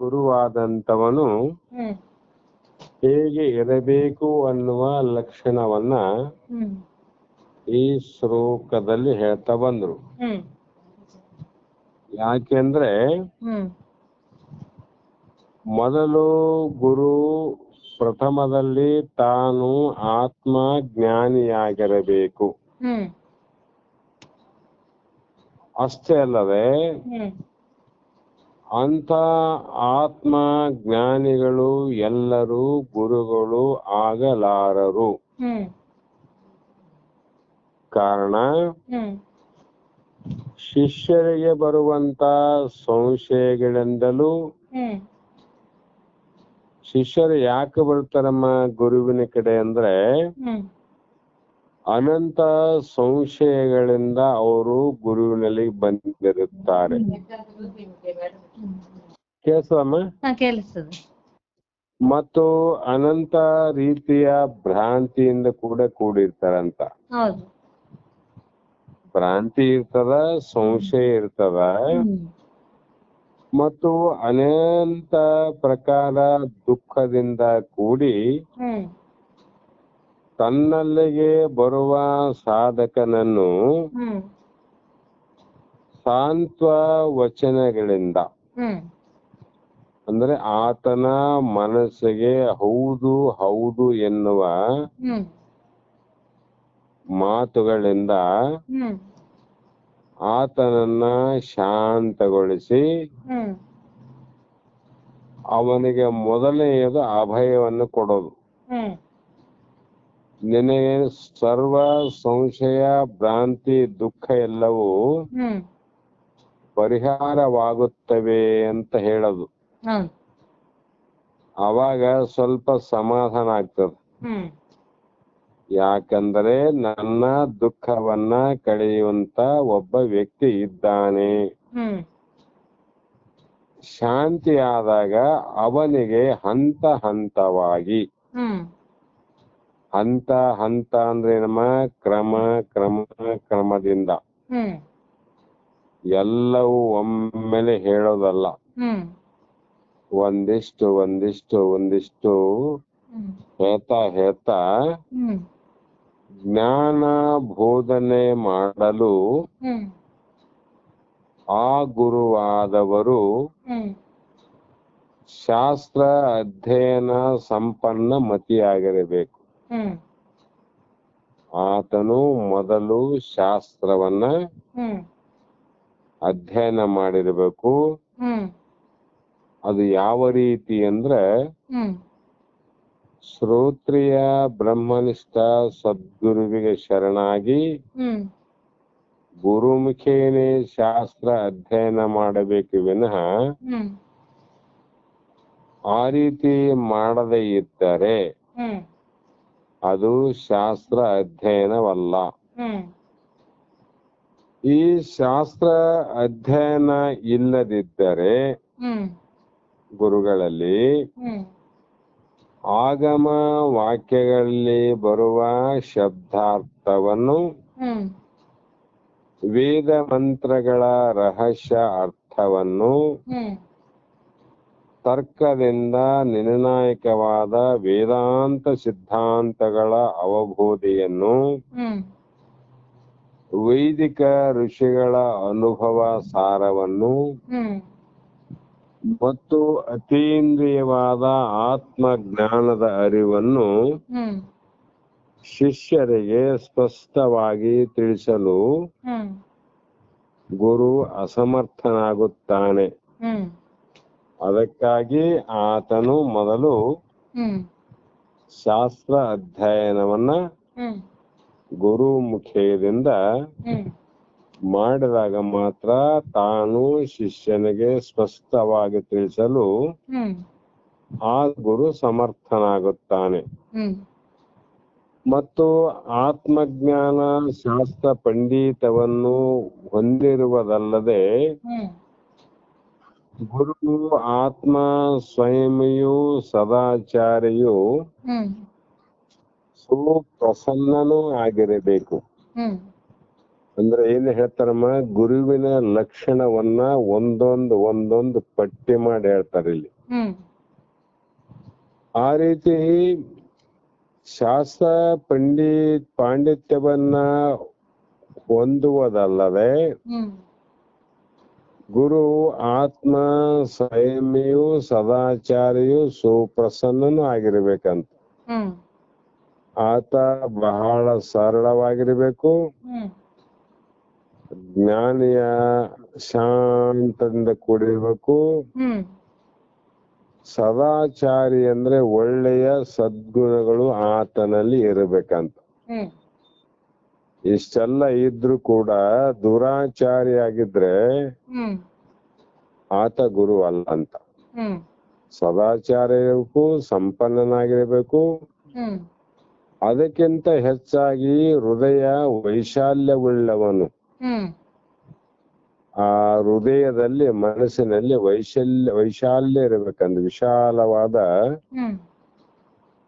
ಗುರುವಾದಂತವನು ಹ್ಮ್ ಹೇಗೆ ಇರಬೇಕು ಅನ್ನುವ ಲಕ್ಷಣವನ್ನ ಹ್ಮ್ ಈ ಶ್ಲೋಕದಲ್ಲಿ ಹೇಳ್ತಾ ಬಂದ್ರು. ಹ್ಮ್ ಯಾಕೆಂದ್ರೆ ಹ್ಮ್ ಮೊದಲು ಗುರು ಪ್ರಥಮದಲ್ಲಿ ತಾನು ಆತ್ಮ ಜ್ಞಾನಿಯಾಗಿರಬೇಕು. ಹ್ಮ್ ಅಷ್ಟೇ ಅಲ್ಲದೆ ಹ್ಮ್ ಅಂತ ಆತ್ಮ ಜ್ಞಾನಿಗಳು ಎಲ್ಲರೂ ಗುರುಗಳು ಆಗಲಾರರು. ಹ್ಮ್ ಕಾರಣ ಹ್ಮ್ ಶಿಷ್ಯರಿಗೆ ಬರುವಂತ ಸಂಶಯಗಳಿಂದಲೂ ಹ್ಮ್ ಶಿಷ್ಯರು ಯಾಕೆ ಬರ್ತಾರಮ್ಮ ಗುರುವಿನ ಕಡೆ ಅಂದ್ರೆ ಹ್ಮ್ ಅನಂತ ಸಂಶಯಗಳಿಂದ ಅವರು ಗುರುವಿನಲ್ಲಿ ಬಂದಿರುತ್ತಾರೆ. ಕೇಳಿಸಮ್ಮ? ಕೇಳಿಸ್ತದೆ. ಮತ್ತು ಅನಂತ ರೀತಿಯ ಭ್ರಾಂತಿಯಿಂದ ಕೂಡ ಕೂಡಿರ್ತಾರಂತ. ಹೌದು. ಭ್ರಾಂತಿ ಇರ್ತದ, ಸಂಶಯ ಇರ್ತದ, ಹ್ಮ್ ಮತ್ತು ಅನಂತ ಪ್ರಕಾರ ದುಃಖದಿಂದ ಕೂಡಿ ಹ್ಮ್ ತನ್ನಲ್ಲಿಗೆ ಬರುವ ಸಾಧಕನನ್ನು ಹ್ಮ್ ಸಾಂತ್ವ ವಚನಗಳಿಂದ ಹ್ಮ್ ಅಂದ್ರೆ ಆತನ ಮನಸ್ಸಿಗೆ ಹೌದು ಹೌದು ಎನ್ನುವ ಹ್ಮ್ ಮಾತುಗಳಿಂದ ಹ್ಮ್ ಆತನನ್ನ ಶಾಂತಗೊಳಿಸಿ ಹ್ಮ್ ಅವನಿಗೆ ಮೊದಲನೆಯದು ಅಭಯವನ್ನು ಕೊಡೋದು. ಹ್ಮ್ ನಿನಗೆ ಸರ್ವ ಸಂಶಯ ಭ್ರಾಂತಿ ದುಃಖ ಎಲ್ಲವೂ ಹ್ಮ್ ಪರಿಹಾರವಾಗುತ್ತವೆ ಅಂತ ಹೇಳೋದು. ಹೌದು. ಅವಾಗ ಸ್ವಲ್ಪ ಸಮಾಧಾನ ಆಗ್ತದೆ. ಹ್ಮ್ ಯಾಕಂದ್ರೆ ನನ್ನ ದುಃಖವನ್ನ ಕಳೆಯುವಂತ ಒಬ್ಬ ವ್ಯಕ್ತಿ ಇದ್ದಾನೆ. ಹ್ಮ್ ಶಾಂತಿ ಆದಾಗ ಅವನಿಗೆ ಹಂತ ಹಂತವಾಗಿ, ಹ್ಮ್ ಹಂತ ಹಂತ ಅಂದ್ರೆ ನಮ್ಮ ಕ್ರಮ ಕ್ರಮ ಕ್ರಮದಿಂದ ಹ್ಮ್ ಎಲ್ಲವೂ ಒಮ್ಮೆಲೆ ಹೇಳೋದಲ್ಲ. ಹ್ಮ್ ಒಂದಿಷ್ಟು ಒಂದಿಷ್ಟು ಒಂದಿಷ್ಟು ಹ್ಮ್ ಹೇಳ್ತಾ ಹೇಳ್ತಾ ಹ್ಮ್ ಜ್ಞಾನ ಬೋಧನೆ ಮಾಡಲು ಹ್ಮ್ ಆ ಗುರುವಾದವರು ಹ್ಮ್ ಶಾಸ್ತ್ರ ಅಧ್ಯಯನ ಸಂಪನ್ನ ಮತಿಯಾಗಿರಬೇಕು. ಹ್ಮ್ ಆತನು ಮೊದಲು ಶಾಸ್ತ್ರವನ್ನ ಹ್ಮ್ ಅಧ್ಯಯನ ಮಾಡಿರಬೇಕು. ಹ್ಮ್ ಅದು ಯಾವ ರೀತಿ ಅಂದ್ರೆ ಹ್ಮ್ ಶ್ರೋತ್ರಿಯ ಬ್ರಹ್ಮನಿಷ್ಠ ಸದ್ಗುರುವಿಗೆ ಶರಣಾಗಿ ಹ್ಮ್ ಗುರುಮುಖೇನೆ ಶಾಸ್ತ್ರ ಅಧ್ಯಯನ ಮಾಡಬೇಕು ವಿನಃ ಹ್ಮ್ ಆ ರೀತಿ ಮಾಡದೇ ಇದ್ದರೆ ಹ್ಮ್ ಅದು ಶಾಸ್ತ್ರ ಅಧ್ಯಯನವಲ್ಲ. ಹ್ಮ್ ಈ ಶಾಸ್ತ್ರ ಅಧ್ಯಯನ ಇಲ್ಲದಿದ್ದರೆ ಹ್ಮ್ ಗುರುಗಳಲ್ಲಿ ಹ್ಮ್ ಆಗಮ ವಾಕ್ಯಗಳಲ್ಲಿ ಬರುವ ಶಬ್ದಾರ್ಥವನ್ನು, ಹ್ಮ್ ವೇದ ಮಂತ್ರಗಳ ರಹಸ್ಯ ಅರ್ಥವನ್ನು, ಹ್ಮ್ ತರ್ಕದಿಂದ ನಿರ್ಣಾಯಕವಾದ ವೇದಾಂತ ಸಿದ್ಧಾಂತಗಳ ಅವಬೋಧೆಯನ್ನು, ಹ್ಮ್ ವೈದಿಕ ಋಷಿಗಳ ಅನುಭವ ಸಾರವನ್ನು ಹ್ಮ್ ಮತ್ತು ಅತೀಂದ್ರಿಯವಾದ ಆತ್ಮಜ್ಞಾನದ ಅರಿವನ್ನು ಹ್ಮ್ ಶಿಷ್ಯರಿಗೆ ಸ್ಪಷ್ಟವಾಗಿ ತಿಳಿಸಲು ಹ್ಮ್ ಗುರು ಅಸಮರ್ಥನಾಗುತ್ತಾನೆ. ಹ್ಮ್ ಅದಕ್ಕಾಗಿ ಆತನು ಮೊದಲು ಹ್ಮ್ ಶಾಸ್ತ್ರ ಅಧ್ಯಯನವನ್ನ ಹ್ಮ್ ಗುರು ಮುಖೇದಿಂದ ಹ್ಮ್ ಮಾಡಿದಾಗ ಮಾತ್ರ ತಾನು ಶಿಷ್ಯನಿಗೆ ಸ್ಪಷ್ಟವಾಗಿ ತಿಳಿಸಲು ಹ್ಮ್ ಆ ಗುರು ಸಮರ್ಥನಾಗುತ್ತಾನೆ. ಹ್ಮ್ ಮತ್ತು ಆತ್ಮಜ್ಞಾನ ಶಾಸ್ತ್ರ ಪಂಡಿತವನ್ನು ಹೊಂದಿರುವುದಲ್ಲದೆ ಹ್ಮ್ ಗುರು ಆತ್ಮ ಸ್ವಯಂಯೂ ಸದಾಚಾರಿಯೂ ಹ್ಮ್ ಸುಪ್ರಸನ್ನನೂ ಆಗಿರಬೇಕು. ಹ್ಮ್ ಅಂದ್ರೆ ಏನ್ ಹೇಳ್ತಾರಮ್ಮ, ಗುರುವಿನ ಲಕ್ಷಣವನ್ನ ಒಂದೊಂದು ಒಂದೊಂದು ಪಟ್ಟಿ ಮಾಡಿ ಹೇಳ್ತಾರೆ ಇಲ್ಲಿ. ಹ್ಮ್ ಆ ರೀತಿ ಶಾಸ್ತ್ರ ಪಾಂಡಿತ್ಯವನ್ನ ಹೊಂದುವುದಲ್ಲದೆ ಹ್ಮ್ ಗುರು ಆತ್ಮ ಸಂಯಮಿಯು ಸದಾಚಾರಿಯು ಸುಪ್ರಸನ್ನನು ಆಗಿರ್ಬೇಕಂತ. ಹ್ಮ್ ಆತ ಬಹಳ ಸರಳವಾಗಿರ್ಬೇಕು, ಹ್ಮ್ ಜ್ಞಾನಿಯ ಶಾಂತದಿಂದ ಕೂಡಿರ್ಬೇಕು. ಹ್ಮ್ ಸದಾಚಾರಿ ಅಂದ್ರೆ ಒಳ್ಳೆಯ ಸದ್ಗುಣಗಳು ಆತನಲ್ಲಿ ಇರಬೇಕಂತ. ಹ್ಮ್ ಇಷ್ಟೆಲ್ಲ ಇದ್ರು ಕೂಡ ದುರಾಚಾರಿ ಆಗಿದ್ರೆ ಹ್ಮ್ ಆತ ಗುರು ಅಲ್ಲ ಅಂತ. ಹ್ಮ್ ಸದಾಚಾರ ಇರಬೇಕು, ಸಂಪನ್ನನಾಗಿರ್ಬೇಕು, ಹ್ಮ್ ಅದಕ್ಕಿಂತ ಹೆಚ್ಚಾಗಿ ಹೃದಯ ವೈಶಾಲ್ಯವುಳ್ಳವನು. ಹ್ಮ್ ಆ ಹೃದಯದಲ್ಲಿ ಮನಸ್ಸಿನಲ್ಲಿ ವೈಶಾಲ್ಯ ಇರಬೇಕಂದ್ರೆ ವಿಶಾಲವಾದ ಹ್ಮ್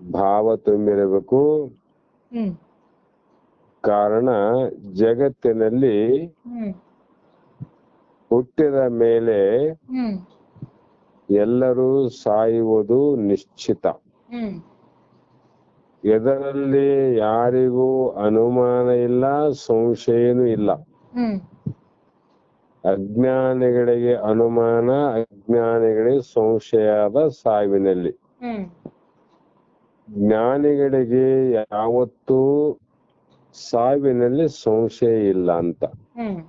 ಭಾವ ತುಂಬಿರಬೇಕು. ಹ್ಮ್ ಕಾರಣ ಜಗತ್ತಿನಲ್ಲಿ ಹ್ಮ್ ಹುಟ್ಟಿದ ಮೇಲೆ ಹ್ಮ್ ಎಲ್ಲರೂ ಸಾಯುವುದು ನಿಶ್ಚಿತ. ಹ್ಮ್ ಇದರಲ್ಲಿ ಯಾರಿಗೂ ಅನುಮಾನ ಇಲ್ಲ, ಸಂಶಯನೂ ಇಲ್ಲ. ಹ್ಮ್ ಅಜ್ಞಾನಿಗಳಿಗೆ ಅನುಮಾನ, ಅಜ್ಞಾನಿಗಳಿಗೆ ಸಂಶಯದ ಸಾವಿನಲ್ಲಿ. ಹ್ಮ್ ಜ್ಞಾನಿಗಳಿಗೆ ಯಾವತ್ತೂ ಸಾವಿನಲ್ಲಿ ಸಂಶಯ ಇಲ್ಲ ಅಂತ. ಹ್ಮ್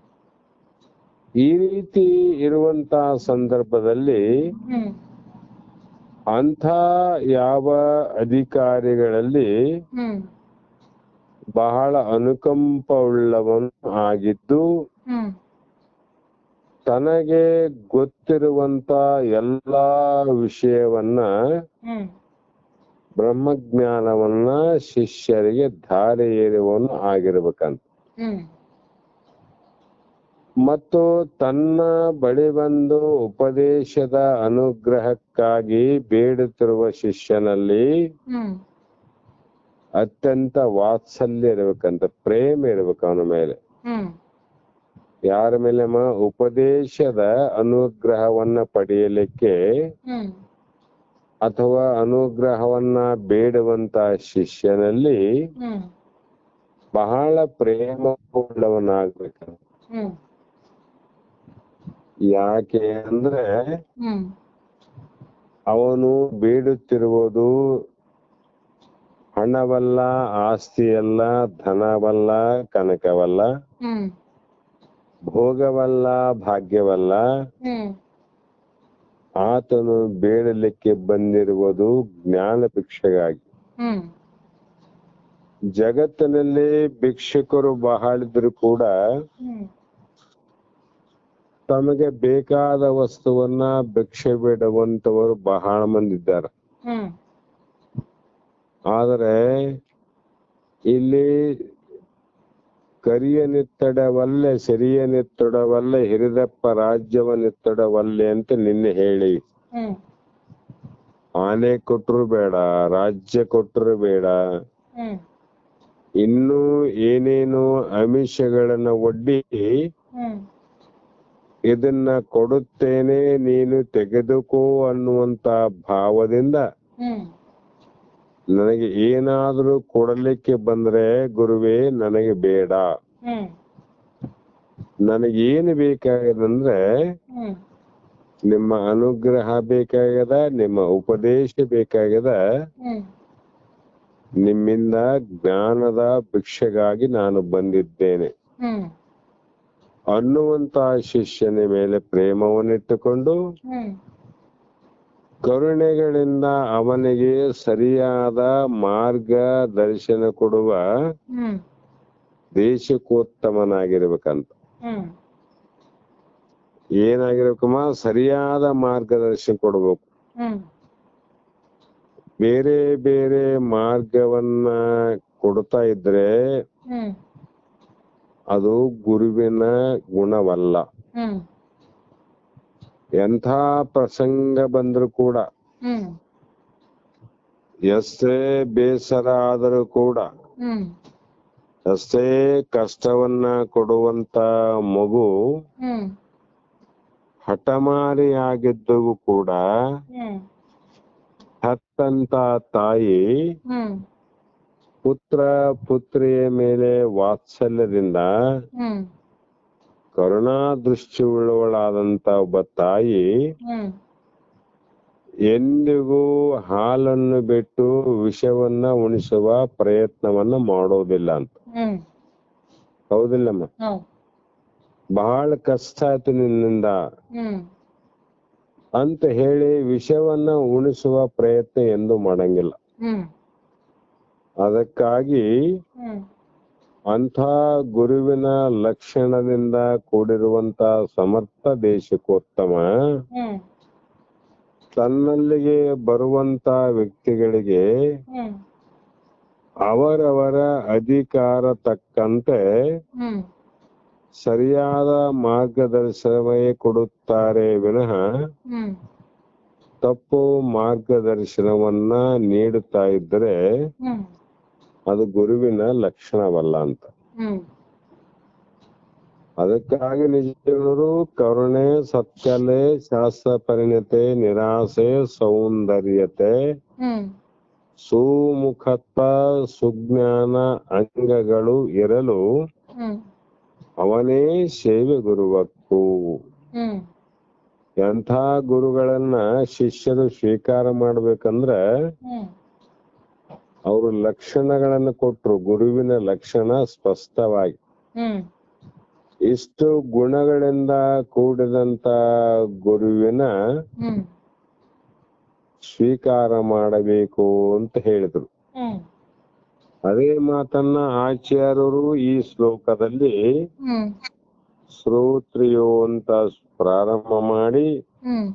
ಈ ರೀತಿ ಇರುವಂತಹ ಸಂದರ್ಭದಲ್ಲಿ ಹ್ಮ್ ಅಂಥ ಯಾವ ಅಧಿಕಾರಿಗಳಲ್ಲಿ ಹ್ಮ್ ಬಹಳ ಅನುಕಂಪವುಳ್ಳವನು ಆಗಿದ್ದು ಹ್ಮ್ ತನಗೆ ಗೊತ್ತಿರುವಂತ ಎಲ್ಲಾ ವಿಷಯವನ್ನ ಹ್ಮ್ ಬ್ರಹ್ಮಜ್ಞಾನವನ್ನ ಶಿಷ್ಯರಿಗೆ ಧಾರೆ ಏರುವವನು ಆಗಿರ್ಬೇಕಂತ. ಹ್ಮ್ ಮತ್ತು ತನ್ನ ಬಳಿ ಬಂದು ಉಪದೇಶದ ಅನುಗ್ರಹಕ್ಕಾಗಿ ಬೇಡುತ್ತಿರುವ ಶಿಷ್ಯನಲ್ಲಿ ಹ್ಮ್ ಅತ್ಯಂತ ವಾತ್ಸಲ್ಯ ಇರ್ಬೇಕಂತ, ಪ್ರೇಮ ಇರ್ಬೇಕು ಅವನ ಮೇಲೆ. ಹ್ಮ್ ಯಾರ ಮೇಲೆ? ಉಪದೇಶದ ಅನುಗ್ರಹವನ್ನ ಪಡೆಯಲಿಕ್ಕೆ ಹ್ಮ್ ಅಥವಾ ಅನುಗ್ರಹವನ್ನ ಬೇಡುವಂತ ಶಿಷ್ಯನಲ್ಲಿ ಹ್ಮ್ ಬಹಳ ಪ್ರೇಮವುಳ್ಳವನಾಗ್ಬೇಕಂತ. ಹ್ಮ್ ಯಾಕೆ ಅಂದ್ರೆ ಹ್ಮ್ ಅವನು ಬೇಡುತ್ತಿರುವುದು ಹಣವಲ್ಲ, ಆಸ್ತಿಯಲ್ಲ, ಧನವಲ್ಲ, ಕನಕವಲ್ಲ, ಹ್ಮ್ ಭೋಗವಲ್ಲ, ಭಾಗ್ಯವಲ್ಲ. ಹ್ಮ್ ಆತನು ಬೇಡಲಿಕ್ಕೆ ಬಂದಿರುವುದು ಜ್ಞಾನ ಭಿಕ್ಷೆಗಾಗಿ. ಹ್ಮ್ ಜಗತ್ತಿನಲ್ಲಿ ಭಿಕ್ಷುಕರು ಬಹಳಿದ್ರು ಕೂಡ ಹ್ಮ್ ತಮಗೆ ಬೇಕಾದ ವಸ್ತುವನ್ನ ಭಿಕ್ಷೆ ಬೇಡುವಂತವರು ಬಹಳ ಮಂದಿ ಇದ್ದಾರೆ. ಹ್ಮ್ ಆದರೆ ಇಲ್ಲಿ ಕರಿಯ ನಿತ್ತಡವಲ್ಲೆ, ಸಿರಿಯ ನಿತ್ತಡವಲ್ಲೆ, ಹಿರಿದಪ್ಪ ರಾಜ್ಯವ ನಿತ್ತಡವಲ್ಲೆ ಅಂತ ನಿನ್ನೆ ಹೇಳಿ. ಹ್ಮ್ ಆನೆ ಕೊಟ್ರು ಬೇಡ, ರಾಜ್ಯ ಕೊಟ್ರು ಬೇಡ, ಹ್ಮ್ ಇನ್ನೂ ಏನೇನು ಆಮಿಷಗಳನ್ನ ಒಡ್ಡಿ ಹ್ಮ್ ಇದನ್ನ ಕೊಡುತ್ತೇನೆ ನೀನು ತೆಗೆದುಕೋ ಅನ್ನುವಂತ ಭಾವದಿಂದ ಹ್ಮ್ ನನಗೆ ಏನಾದ್ರೂ ಕೊಡಲಿಕ್ಕೆ ಬಂದ್ರೆ ಗುರುವೇ ನನಗೆ ಬೇಡ, ಹ್ಮ್ ನನಗೇನು ಬೇಕಾಗದಂದ್ರೆ ಹ್ಮ್ ನಿಮ್ಮ ಅನುಗ್ರಹ ಬೇಕಾಗದ, ನಿಮ್ಮ ಉಪದೇಶ ಬೇಕಾಗದ, ಹ್ಮ್ ನಿಮ್ಮಿಂದ ಜ್ಞಾನದ ಭಿಕ್ಷೆಗಾಗಿ ನಾನು ಬಂದಿದ್ದೇನೆ ಹ್ಮ್ ಅನ್ನುವಂತ ಶಿಷ್ಯನ ಮೇಲೆ ಪ್ರೇಮವನ್ನಿಟ್ಟುಕೊಂಡು ಹ್ಮ್ ಕರುಣೆಗಳಿಂದ ಅವನಿಗೆ ಸರಿಯಾದ ಮಾರ್ಗದರ್ಶನ ಕೊಡುವ ಹ್ಮ್ ದೇಶಕ್ಕೋತ್ತಮನಾಗಿರ್ಬೇಕಂತ. ಹ್ಮ್ ಏನಾಗಿರ್ಬೇಕಮ್ಮ? ಸರಿಯಾದ ಮಾರ್ಗದರ್ಶನ ಕೊಡ್ಬೇಕು. ಹ್ಮ್ ಬೇರೆ ಬೇರೆ ಮಾರ್ಗವನ್ನ ಕೊಡ್ತಾ ಇದ್ರೆ ಹ್ಮ್ ಅದು ಗುರುವಿನ ಗುಣವಲ್ಲ. ಹ್ಮ್ ಎಂಥ ಪ್ರಸಂಗ ಬಂದ್ರು ಕೂಡ, ಹ್ಮ್ ಎಷ್ಟೇ ಬೇಸರ ಆದರೂ ಕೂಡ, ಹ್ಮ್ ಎಷ್ಟೇ ಕಷ್ಟವನ್ನ ಕೊಡುವಂತ ಮಗು ಹ್ಮ್ ಹಠಮಾರಿಯಾಗಿದ್ದು ಕೂಡ ಹ್ಮ್ ಹತ್ತಂತ ತಾಯಿ ಹ್ಮ್ ಪುತ್ರ ಪುತ್ರಿಯ ಮೇಲೆ ವಾತ್ಸಲ್ಯದಿಂದ ಹ್ಮ್ ಕರುಣಾ ದೃಷ್ಟಿ ಉಳ್ಳವಳಾದಂತ ಒಬ್ಬ ತಾಯಿ ಹ್ಮ್ ಎಂದಿಗೂ ಹಾಲನ್ನು ಬಿಟ್ಟು ವಿಷವನ್ನ ಉಣಿಸುವ ಪ್ರಯತ್ನವನ್ನ ಮಾಡೋದಿಲ್ಲ ಅಂತ. ಹ್ಮ್ ಹೌದಿಲ್ಲಮ್ಮ? ಹೌದ್ ಬಹಳ ಕಷ್ಟ ಆಯ್ತು ನಿನ್ನಿಂದ ಹ್ಮ್ ಅಂತ ಹೇಳಿ ವಿಷವನ್ನ ಉಣಿಸುವ ಪ್ರಯತ್ನ ಎಂದು ಮಾಡಂಗಿಲ್ಲ. ಹ್ಮ್ ಅದಕ್ಕಾಗಿ ಹ್ಮ್ ಅಂಥ ಗುರುವಿನ ಲಕ್ಷಣದಿಂದ ಕೂಡಿರುವಂತ ಸಮರ್ಥ ದೇಶಕ್ಕೋತ್ತಮ ಹ್ಮ್ ತನ್ನಲ್ಲಿಗೆ ಬರುವಂತ ವ್ಯಕ್ತಿಗಳಿಗೆ ಹ್ಮ್ ಅವರವರ ಅಧಿಕಾರ ತಕ್ಕಂತೆ ಹ್ಮ್ ಸರಿಯಾದ ಮಾರ್ಗದರ್ಶನವೇ ಕೊಡುತ್ತಾರೆ ವಿನಃ ಹ್ಮ್ ತಪ್ಪು ಮಾರ್ಗದರ್ಶನವನ್ನ ನೀಡುತ್ತಾ ಇದ್ದರೆ ಹ್ಮ್ ಅದು ಗುರುವಿನ ಲಕ್ಷಣವಲ್ಲ ಅಂತ. ಹ್ಮ್ ಅದಕ್ಕಾಗಿ ನಿಜರು ಕರುಣೆ, ಸತ್ಯಲೆ, ಶಾಸ್ತ್ರ ಪರಿಣತೆ, ನಿರಾಸೆ, ಸೌಂದರ್ಯತೆ, ಹ್ಮ್ ಸುಮುಖತ್ವ, ಸುಜ್ಞಾನ ಅಂಗಗಳು ಇರಲು ಹ್ಮ್ ಅವನೇ ಸೇವೆ ಗುರುವಕ್ಕು. ಹ್ಮ್ ಎಂಥ ಗುರುಗಳನ್ನ ಶಿಷ್ಯರು ಸ್ವೀಕಾರ ಮಾಡ್ಬೇಕಂದ್ರ ಹ್ಮ್ ಅವರು ಲಕ್ಷಣಗಳನ್ನು ಕೊಟ್ರು. ಗುರುವಿನ ಲಕ್ಷಣ ಸ್ಪಷ್ಟವಾಗಿ ಹ್ಮ್ ಇಷ್ಟು ಗುಣಗಳಿಂದ ಕೂಡಿದಂತ ಗುರುವಿನ ಹ್ಮ್ ಸ್ವೀಕಾರ ಮಾಡಬೇಕು ಅಂತ ಹೇಳಿದ್ರು. ಹ್ಮ್ ಅದೇ ಮಾತನ್ನ ಆಚಾರ್ಯರು ಈ ಶ್ಲೋಕದಲ್ಲಿ ಹ್ಮ್ ಶ್ರೋತ್ರಿಯೋ ಅಂತ ಪ್ರಾರಂಭ ಮಾಡಿ ಹ್ಮ್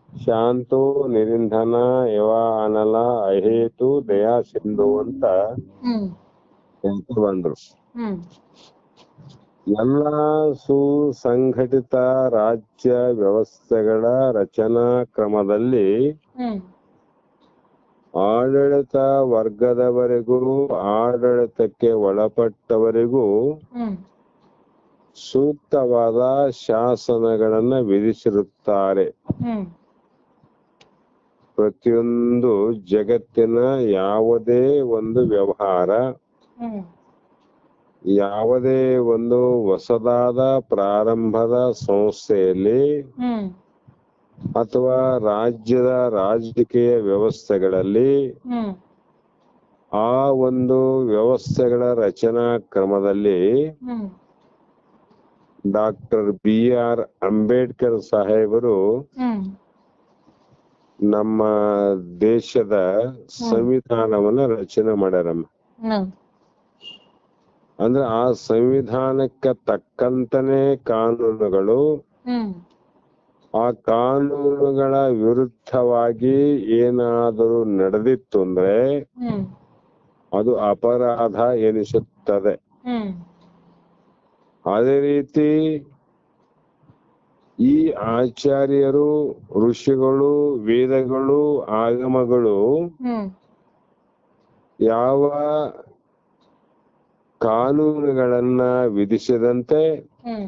ಶಾಂತೋ ನಿರಿಂಧನ ಯವ ಅನಲ ಅಹೇತು ದಯಾ ಸಿಂಧು ಅಂತ ಹ್ಮ್ ಹೇಳ್ತಾ ಬಂದ್ರು. ಹ್ಮ್ ಎಲ್ಲ ಸುಸಂಘಟಿತ ರಾಜ್ಯ ವ್ಯವಸ್ಥೆಗಳ ರಚನಾ ಕ್ರಮದಲ್ಲಿ ಹ್ಮ್ ಆಡಳಿತ ವರ್ಗದವರೆಗೂ ಆಡಳಿತಕ್ಕೆ ಒಳಪಟ್ಟವರಿಗೂ ಹ್ಮ್ ಸೂಕ್ತವಾದ ಶಾಸನಗಳನ್ನ ವಿಧಿಸಿರುತ್ತಾರೆ. ಹ್ಮ್ ಪ್ರತಿಯೊಂದು ಜಗತ್ತಿನ ಯಾವುದೇ ಒಂದು ವ್ಯವಹಾರ, ಹ್ಮ್ ಯಾವುದೇ ಒಂದು ಹೊಸದಾದ ಪ್ರಾರಂಭದ ಸಂಸ್ಥೆಯಲ್ಲಿ ಹ್ಮ್ ಅಥವಾ ರಾಜ್ಯದ ರಾಜಕೀಯ ವ್ಯವಸ್ಥೆಗಳಲ್ಲಿ ಹ್ಮ್ ಆ ಒಂದು ವ್ಯವಸ್ಥೆಗಳ ರಚನಾ ಕ್ರಮದಲ್ಲಿ ಹ್ಮ್ ಡಾಕ್ಟರ್ BR ಅಂಬೇಡ್ಕರ್ ಸಾಹೇಬರು ಹ್ಮ್ ನಮ್ಮ ದೇಶದ ಸಂವಿಧಾನವನ್ನ ರಚನೆ ಮಾಡ್ಯಾರಮ್ಮ. ಹ್ಮ್ ಅಂದ್ರೆ ಆ ಸಂವಿಧಾನಕ್ಕೆ ತಕ್ಕಂತನೇ ಕಾನೂನುಗಳು, ಹ್ಮ್ ಆ ಕಾನೂನುಗಳ ವಿರುದ್ಧವಾಗಿ ಏನಾದರೂ ನಡೆದಿತ್ತು ಅಂದ್ರೆ ಹ್ಮ್ ಅದು ಅಪರಾಧ ಎನಿಸುತ್ತದೆ. ಹ್ಮ್ ಅದೇ ರೀತಿ ಈ ಆಚಾರ್ಯರು, ಋಷಿಗಳು, ವೇದಗಳು, ಆಗಮಗಳು ಹ್ಮ್ ಯಾವ ಕಾನೂನುಗಳನ್ನ ವಿಧಿಸಿದಂತೆ ಹ್ಮ್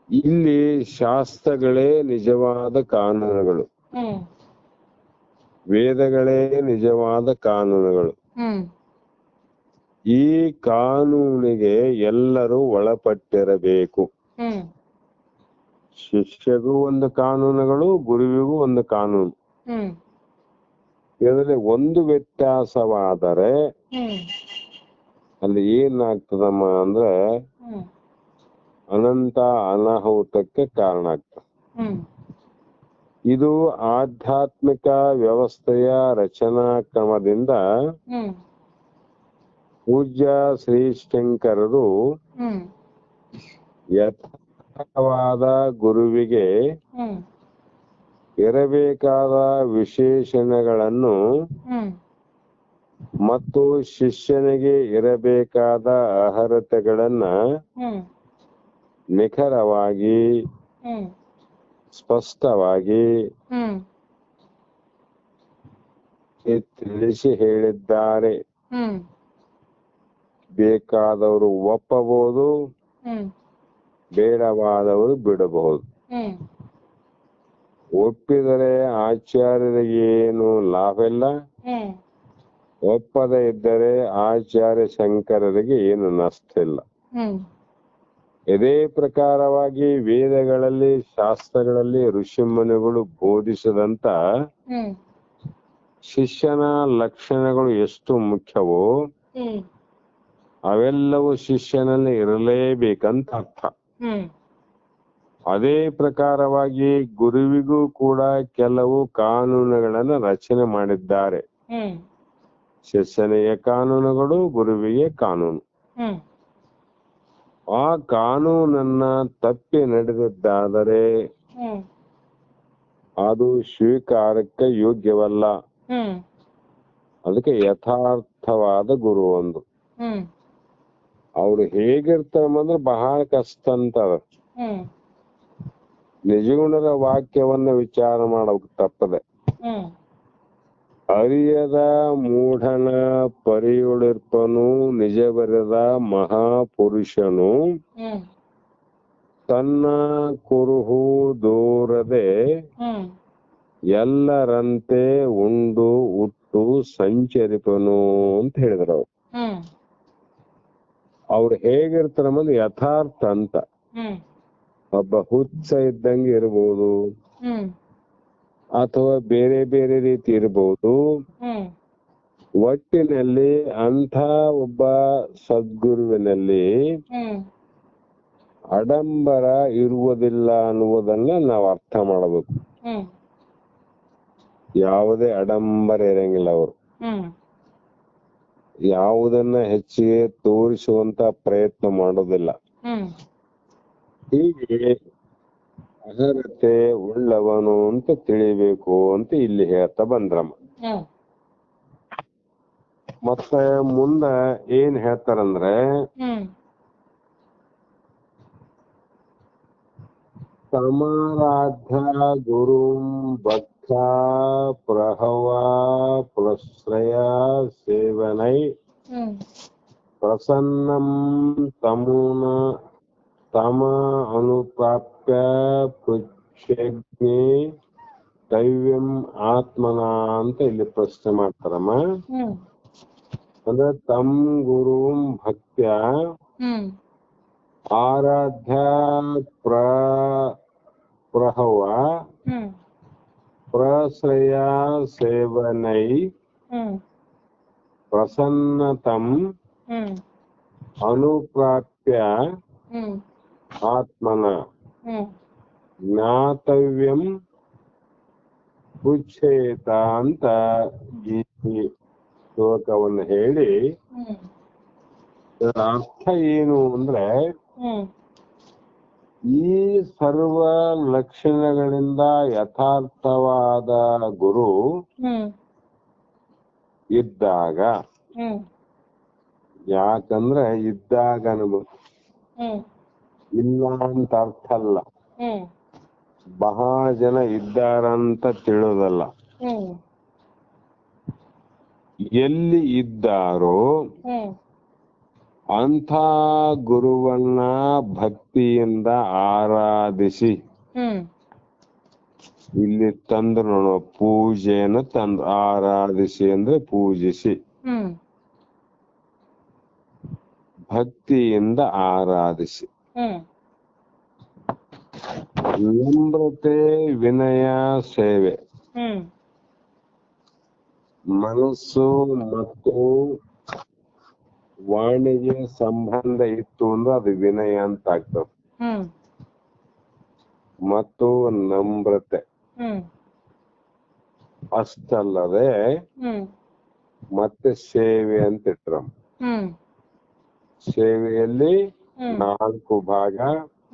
ಇಲ್ಲಿ ಶಾಸ್ತ್ರಗಳೇ ನಿಜವಾದ ಕಾನೂನುಗಳು, ಹ್ಮ್ ವೇದಗಳೇ ನಿಜವಾದ ಕಾನೂನುಗಳು. ಹ್ಮ್ ಈ ಕಾನೂನಿಗೆ ಎಲ್ಲರೂ ಒಳಪಟ್ಟಿರಬೇಕು. ಹ್ಮ್ ಶಿಷ್ಯಗೂ ಒಂದು ಕಾನೂನುಗಳು, ಗುರುವಿಗೂ ಒಂದು ಕಾನೂನು. ಹ್ಮ್ ಇದರಲ್ಲಿ ಒಂದು ವ್ಯತ್ಯಾಸವಾದರೆ ಹ್ಮ್ ಅಲ್ಲಿ ಏನಾಗ್ತದಮ್ಮ ಅಂದ್ರೆ ಹ್ಮ್ ಅನಂತ ಅನಾಹುತಕ್ಕೆ ಕಾರಣ ಆಗ್ತದೆ. ಹ್ಮ್ ಇದು ಆಧ್ಯಾತ್ಮಿಕ ವ್ಯವಸ್ಥೆಯ ರಚನಾ ಕ್ರಮದಿಂದ ಹ್ಮ್ ಪೂಜ್ಯ ಶ್ರೀ ಶಂಕರರು ಹ್ಮ್ ಯಥಾರ್ಥವಾದ ಗುರುವಿಗೆ ಹ್ಮ್ ಇರಬೇಕಾದ ವಿಶೇಷಣಗಳನ್ನು ಹ್ಮ್ ಮತ್ತು ಶಿಷ್ಯನಿಗೆ ಇರಬೇಕಾದ ಅರ್ಹತೆಗಳನ್ನ ಹ್ಮ್ ನಿಖರವಾಗಿ, ಹ್ಮ್ ಸ್ಪಷ್ಟವಾಗಿ ಹ್ಮ್ ತಿಳಿಸಿ ಹೇಳಿದ್ದಾರೆ. ಹ್ಮ್ ಬೇಕಾದವರು ಒಪ್ಪಬಹುದು, ಹ್ಮ್ ಬೇಡವಾದವರು ಬಿಡಬಹುದು. ಹ್ಮ್ ಒಪ್ಪಿದರೆ ಆಚಾರ್ಯರಿಗೆ ಏನು ಲಾಭ ಇಲ್ಲ, ಹ್ಮ್ ಒಪ್ಪದೇ ಇದ್ದರೆ ಆಚಾರ್ಯ ಶಂಕರರಿಗೆ ಏನು ನಷ್ಟ ಇಲ್ಲ. ಹ್ಮ್ ಇದೇ ಪ್ರಕಾರವಾಗಿ ವೇದಗಳಲ್ಲಿ ಶಾಸ್ತ್ರಗಳಲ್ಲಿ ಋಷಿಮುನಿಗಳು ಬೋಧಿಸಿದಂತ ಹ್ಮ್ ಶಿಷ್ಯನ ಲಕ್ಷಣಗಳು ಎಷ್ಟು ಮುಖ್ಯವೋ ಹ್ಮ್ ಅವೆಲ್ಲವೂ ಶಿಷ್ಯನಲ್ಲಿ ಇರಲೇಬೇಕಂತ ಅರ್ಥ. ಹ್ಮ್ ಅದೇ ಪ್ರಕಾರವಾಗಿ ಗುರುವಿಗೂ ಕೂಡ ಕೆಲವು ಕಾನೂನುಗಳನ್ನು ರಚನೆ ಮಾಡಿದ್ದಾರೆ. ಹ್ಮ್ ಶಿಷ್ಯನಿಗೆ ಕಾನೂನುಗಳು, ಗುರುವಿಗೆ ಕಾನೂನು. ಹ್ಮ್ ಆ ಕಾನೂನನ್ನ ತಪ್ಪಿ ನಡೆದಿದ್ದಾದರೆ ಹ್ಮ್ ಅದು ಸ್ವೀಕಾರಕ್ಕೆ ಯೋಗ್ಯವಲ್ಲ. ಹ್ಮ್ ಅದಕ್ಕೆ ಯಥಾರ್ಥವಾದ ಗುರು ಒಂದು. ಹ್ಮ್ ಅವ್ರು ಹೇಗಿರ್ತಾರಂದ್ರೆ ಬಹಳ ಕಷ್ಟ ಅಂತಾರ. ಹ್ಮ್ ನಿಜಗುಣದ ವಾಕ್ಯವನ್ನ ವಿಚಾರ ಮಾಡೋಕೆ ತಪ್ಪದೆ. ಹ್ಮ್ ಅರಿಯದ ಮೂಢನ ಪರಿಯುಳಿರ್ಪನು ನಿಜ ಬರೆದ ಮಹಾಪುರುಷನು ಹ್ಮ್ ತನ್ನ ಕುರುಹು ದೂರದೆ ಹ್ಮ್ ಎಲ್ಲರಂತೆ ಉಂಡು ಹುಟ್ಟು ಸಂಚರಿಪನು ಅಂತ ಹೇಳಿದ್ರು ಅವ್ರು. ಹ್ಮ್ ಅವ್ರು ಹೇಗಿರ್ತಾರಂದ್ರೆ ಯಥಾರ್ಥ ಅಂತ. ಹ್ಮ್ ಒಬ್ಬ ಹುಚ್ಚ ಇದ್ದಂಗೆ ಇರ್ಬೋದು, ಹ್ಮ್ ಅಥವಾ ಬೇರೆ ಬೇರೆ ರೀತಿ ಇರ್ಬೋದು. ಹ್ಮ್ ಒಟ್ಟಿನಲ್ಲಿ ಅಂಥ ಒಬ್ಬ ಸದ್ಗುರುವಿನಲ್ಲಿ ಹ್ಮ್ ಆಡಂಬರ ಇರುವುದಿಲ್ಲ ಅನ್ನುವುದನ್ನ ನಾವು ಅರ್ಥ ಮಾಡಬೇಕು. ಹ್ಮ್ ಯಾವುದೇ ಆಡಂಬರ ಇರಂಗಿಲ್ಲ. ಅವರು ಹ್ಮ್ ಯಾವುದನ್ನ ಹೆಚ್ಚಿಗೆ ತೋರಿಸುವಂತ ಪ್ರಯತ್ನ ಮಾಡೋದಿಲ್ಲ. ಹ್ಮ್ ಹೀಗೆ ಅರ್ಹತೆ ಉಳ್ಳವನು ಅಂತ ತಿಳಿಬೇಕು ಅಂತ ಇಲ್ಲಿ ಹೇಳ್ತಾ ಬಂದ್ರಮ್ಮ. ಹ್ಮ್ ಮತ್ತೆ ಮುಂದ ಏನ್ ಹೇಳ್ತಾರಂದ್ರೆ, ಹ್ಮ್ ಸಮಾರಾಧ್ಯ ಗುರುಂ ಭಕ್ತ ಪ್ರಹವ ಪ್ರಶ್ರಯ ಸೇವನೈ ಹ್ಮ್ ಪ್ರಸನ್ನಂ ತಮ ಅನುಪ್ರಾಪ್ಯ ಪೃಚ್ಛ್ಯಜ್ಞೆ ದೈವ್ಯಂ ಆತ್ಮನ ಅಂತ ಇಲ್ಲಿ ಪ್ರಶ್ನೆ ಮಾಡ್ತಾರಮ್ಮ. ಹ್ಮ್ ಅಂದ್ರೆ ತಮ್ ಗುರುಂ ಭಕ್ತ್ಯ ಹ್ಮ್ ಆರಾಧ್ಯ ಪ್ರಹವ ಹ್ಮ್ ಪ್ರಶ್ರಯ ಸೇವನೈ ಹ್ಮ್ ಪ್ರಸನ್ನತಂ ಹ್ಮ್ ಅನುಪ್ರಾಪ್ಯ ಹ್ಮ್ ಆತ್ಮನ ಹ್ಮ್ ಜ್ಞಾತವ್ಯಂ ಪುಚ್ಛೇತ ಅಂತ ಈ ಶ್ಲೋಕವನ್ನು ಹೇಳಿ, ಹ್ಮ್ ಇದರ ಅರ್ಥ ಏನು ಅಂದ್ರೆ, ಹ್ಮ್ ಈ ಸರ್ವ ಲಕ್ಷಣಗಳಿಂದ ಯಥಾರ್ಥವಾದ ಗುರು ಹ್ಮ್ ಇದ್ದಾಗ, ಹ್ಮ್ ಯಾಕಂದ್ರೆ ಇದ್ದಾಗ ನಮಗೆ ಹ್ಮ್ ಇಲ್ಲ ಅಂತ ಅರ್ಥ ಅಲ್ಲ. ಹ್ಮ್ ಬಹಳ ಜನ ಇದ್ದಾರಂತ ತಿಳಿದಲ್ಲ. ಹ್ಮ್ ಎಲ್ಲಿ ಇದ್ದಾರೋ ಹ್ಮ್ ಅಂಥ ಗುರುವನ್ನ ಭಕ್ತಿಯಿಂದ ಆರಾಧಿಸಿ, ಹ್ಮ್ ಇಲ್ಲಿ ತಂದ್ರು ನೋಡು, ಪೂಜೆಯನ್ನು ತಂದು ಆರಾಧಿಸಿ ಅಂದ್ರೆ ಪೂಜಿಸಿ, ಹ್ಮ್ ಭಕ್ತಿಯಿಂದ ಆರಾಧಿಸಿ. ಹ್ಮ್ ನಮ್ರತೆ ವಿನಯ ಸೇವೆ, ಹ್ಮ್ ಮನಸ್ಸು ಮತ್ತು ವಾಣಿಗೆ ಸಂಬಂಧ ಇತ್ತು ಅಂದ್ರೆ ಅದು ವಿನಯ ಅಂತ ಆಗ್ತದೆ. ಹ್ಮ್ ಮತ್ತು ನಮ್ರತೆ ಹ್ಮ್ ಅಷ್ಟಲ್ಲದೆ ಹ್ಮ್ ಮತ್ತೆ ಸೇವೆ ಅಂತ ಇಟ್ರ. ಹ್ಮ್ ಸೇವೆಯಲ್ಲಿ ಹ್ಮ್ 4 ಭಾಗ.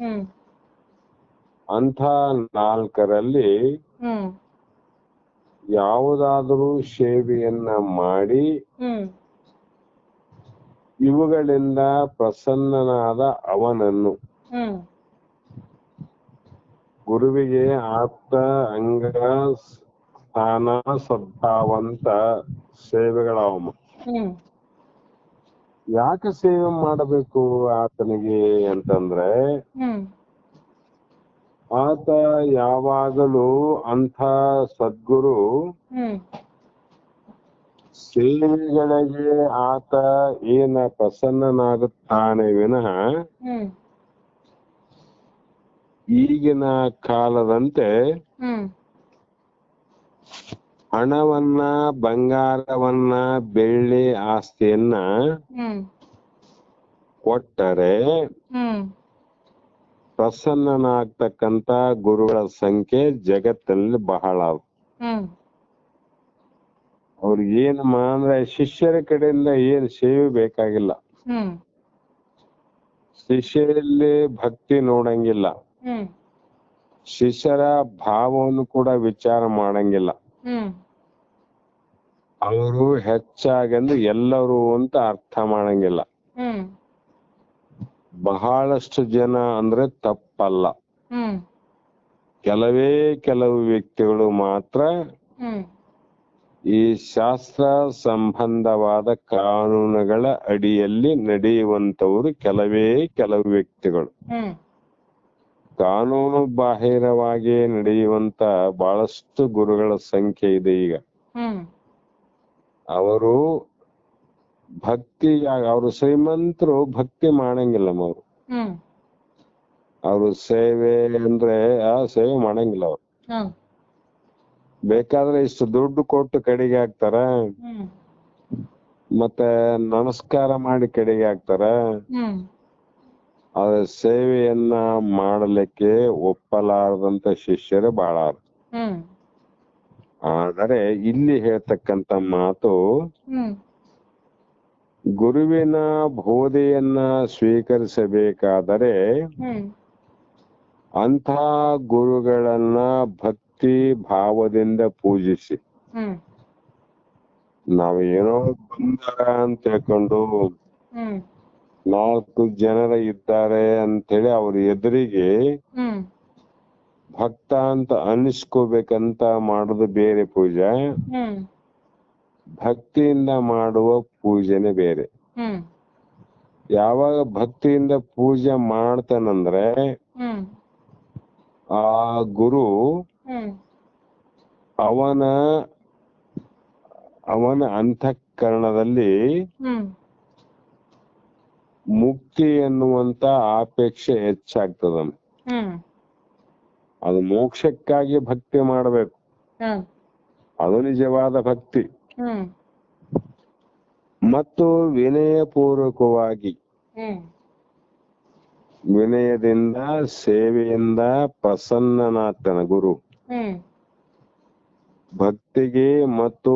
ಹ್ಮ್ ಅಂಥ 4ರಲ್ಲಿ ಹ್ಮ್ ಯಾವುದಾದರೂ ಸೇವೆಯನ್ನ ಮಾಡಿ ಹ್ಮ್ ಇವುಗಳಿಂದ ಪ್ರಸನ್ನನಾದ ಅವನನ್ನು ಹ್ಮ್ ಗುರುವಿಗೆ ಆಪ್ತ ಅಂಗ ಸ್ಥಾನ ಸದ್ಭಾವಂತ ಸೇವೆಗಳವಮ್ಮ. ಹ್ಮ್ ಯಾಕೆ ಸೇವೆ ಮಾಡಬೇಕು ಆತನಿಗೆ ಅಂತಂದ್ರೆ, ಹ್ಮ್ ಆತ ಯಾವಾಗಲೂ ಅಂಥ ಸದ್ಗುರು ಹ್ಮ್ ಸೇವೆಗಳಿಗೆ ಆತ ಏನ ಪ್ರಸನ್ನನಾಗುತ್ತಾನೆ ವಿನಃ ಹ್ಮ್ ಈಗಿನ ಕಾಲದಂತೆ ಹ್ಮ್ ಹಣವನ್ನ ಬಂಗಾರವನ್ನ ಬೆಳ್ಳಿ ಆಸ್ತಿಯನ್ನ ಹ್ಮ್ ಕೊಟ್ಟರೆ ಹ್ಮ್ ಪ್ರಸನ್ನನಾಗ್ತಕ್ಕಂತ ಗುರುಗಳ ಸಂಖ್ಯೆ ಜಗತ್ತಲ್ಲಿ ಬಹಳ. ಹ್ಮ್ ಅವ್ರಿಗೆ ಏನಮ್ಮ ಅಂದ್ರೆ ಶಿಷ್ಯರ ಕಡೆಯಿಂದ ಏನ್ ಸೇವೆ ಬೇಕಾಗಿಲ್ಲ. ಹ್ಮ್ ಶಿಷ್ಯರಲ್ಲಿ ಭಕ್ತಿ ನೋಡಂಗಿಲ್ಲ, ಹ್ಮ್ ಶಿಷ್ಯರ ಭಾವವನ್ನು ಕೂಡ ವಿಚಾರ ಮಾಡಂಗಿಲ್ಲ. ಹ್ಮ್ ಅವರು ಹೆಚ್ಚಾಗಿ ಅಂದ್ರೆ ಎಲ್ಲರೂ ಅಂತ ಅರ್ಥ ಮಾಡಂಗಿಲ್ಲ. ಹ್ಮ್ ಬಹಳಷ್ಟು ಜನ ಅಂದ್ರೆ ತಪ್ಪಲ್ಲ, ಹ್ಮ್ ಕೆಲವೇ ಕೆಲವು ವ್ಯಕ್ತಿಗಳು ಮಾತ್ರ ಹ್ಮ್ ಈ ಶಾಸ್ತ್ರ ಸಂಬಂಧವಾದ ಕಾನೂನುಗಳ ಅಡಿಯಲ್ಲಿ ನಡೆಯುವಂತವರು ಕೆಲವೇ ಕೆಲವು ವ್ಯಕ್ತಿಗಳು. ಹ್ಮ್ ಕಾನೂನು ಬಾಹಿರವಾಗಿ ನಡೆಯುವಂತ ಬಹಳಷ್ಟು ಗುರುಗಳ ಸಂಖ್ಯೆ ಇದೆ ಈಗ. ಹ್ಮ್ ಅವರು ಭಕ್ತಿ, ಅವರು ಶ್ರೀಮಂತರು ಭಕ್ತಿ ಮಾಡಂಗಿಲ್ಲ. ಅವರು ಹ್ಮ್ ಅವರು ಸೇವೆ ಅಂದ್ರೆ ಆ ಸೇವೆ ಮಾಡಂಗಿಲ್ಲ. ಅವ್ರು ಹ್ಮ್ ಬೇಕಾದ್ರೆ ಇಷ್ಟು ದುಡ್ಡು ಕೊಟ್ಟು ಕಡೆಗೆ ಹಾಕ್ತಾರ, ಹ್ಮ್ ಮತ್ತೆ ನಮಸ್ಕಾರ ಮಾಡಿ ಕಡೆಗೆ ಹಾಕ್ತಾರ. ಹ್ಮ್ ಆದ್ರೆ ಸೇವೆಯನ್ನ ಮಾಡಲಿಕ್ಕೆ ಒಪ್ಪಲಾರದಂತ ಶಿಷ್ಯರು ಬಹಳ. ಹ್ಮ್ ಆದರೆ ಇಲ್ಲಿ ಹೇಳ್ತಕ್ಕಂತ ಮಾತು, ಹ್ಮ್ ಗುರುವಿನ ಬೋಧೆಯನ್ನ ಸ್ವೀಕರಿಸಬೇಕಾದರೆ ಹ್ಮ್ ಅಂಥ ಗುರುಗಳನ್ನ ಭಕ್ತಿ ಭಾವದಿಂದ ಪೂಜಿಸಿ. ಹ್ಮ್ ನಾವೇನೋ ಬಂದಾರ ಅಂತ ಹೇಳ್ಕೊಂಡು ಹ್ಮ್ 4 ಜನರ ಇದ್ದಾರೆ ಅಂತೇಳಿ ಅವ್ರ ಎದುರಿಗೆ ಹ್ಮ್ ಭಕ್ತ ಅಂತ ಅನಿಸ್ಕೋಬೇಕಂತ ಮಾಡೋದು ಬೇರೆ ಪೂಜೆ, ಹ್ಮ್ ಭಕ್ತಿಯಿಂದ ಮಾಡುವ ಪೂಜೆನೆ ಬೇರೆ. ಹ್ಮ್ ಯಾವಾಗ ಭಕ್ತಿಯಿಂದ ಪೂಜೆ ಮಾಡ್ತಾನಂದ್ರೆ ಹ್ಮ್ ಆ ಗುರು ಹ್ಮ್ ಅವನ ಅಂತಃಕರಣದಲ್ಲಿ ಹ್ಮ್ ಮುಕ್ತಿ ಎನ್ನುವಂತ ಅಪೇಕ್ಷೆ ಹೆಚ್ಚಾಗ್ತದ. ಹ್ಮ್ ಅದು ಮೋಕ್ಷಕ್ಕಾಗಿ ಭಕ್ತಿ ಮಾಡಬೇಕು, ಹ್ಮ್ ಅದು ನಿಜವಾದ ಭಕ್ತಿ. ಹ್ಮ್ ಮತ್ತು ವಿನಯಪೂರ್ವಕವಾಗಿ ಹ್ಮ್ ವಿನಯದಿಂದ ಸೇವೆಯಿಂದ ಪ್ರಸನ್ನನಾಗ್ತಾನ ಗುರು. ಹ್ಮ್ ಭಕ್ತಿಗೆ ಮತ್ತು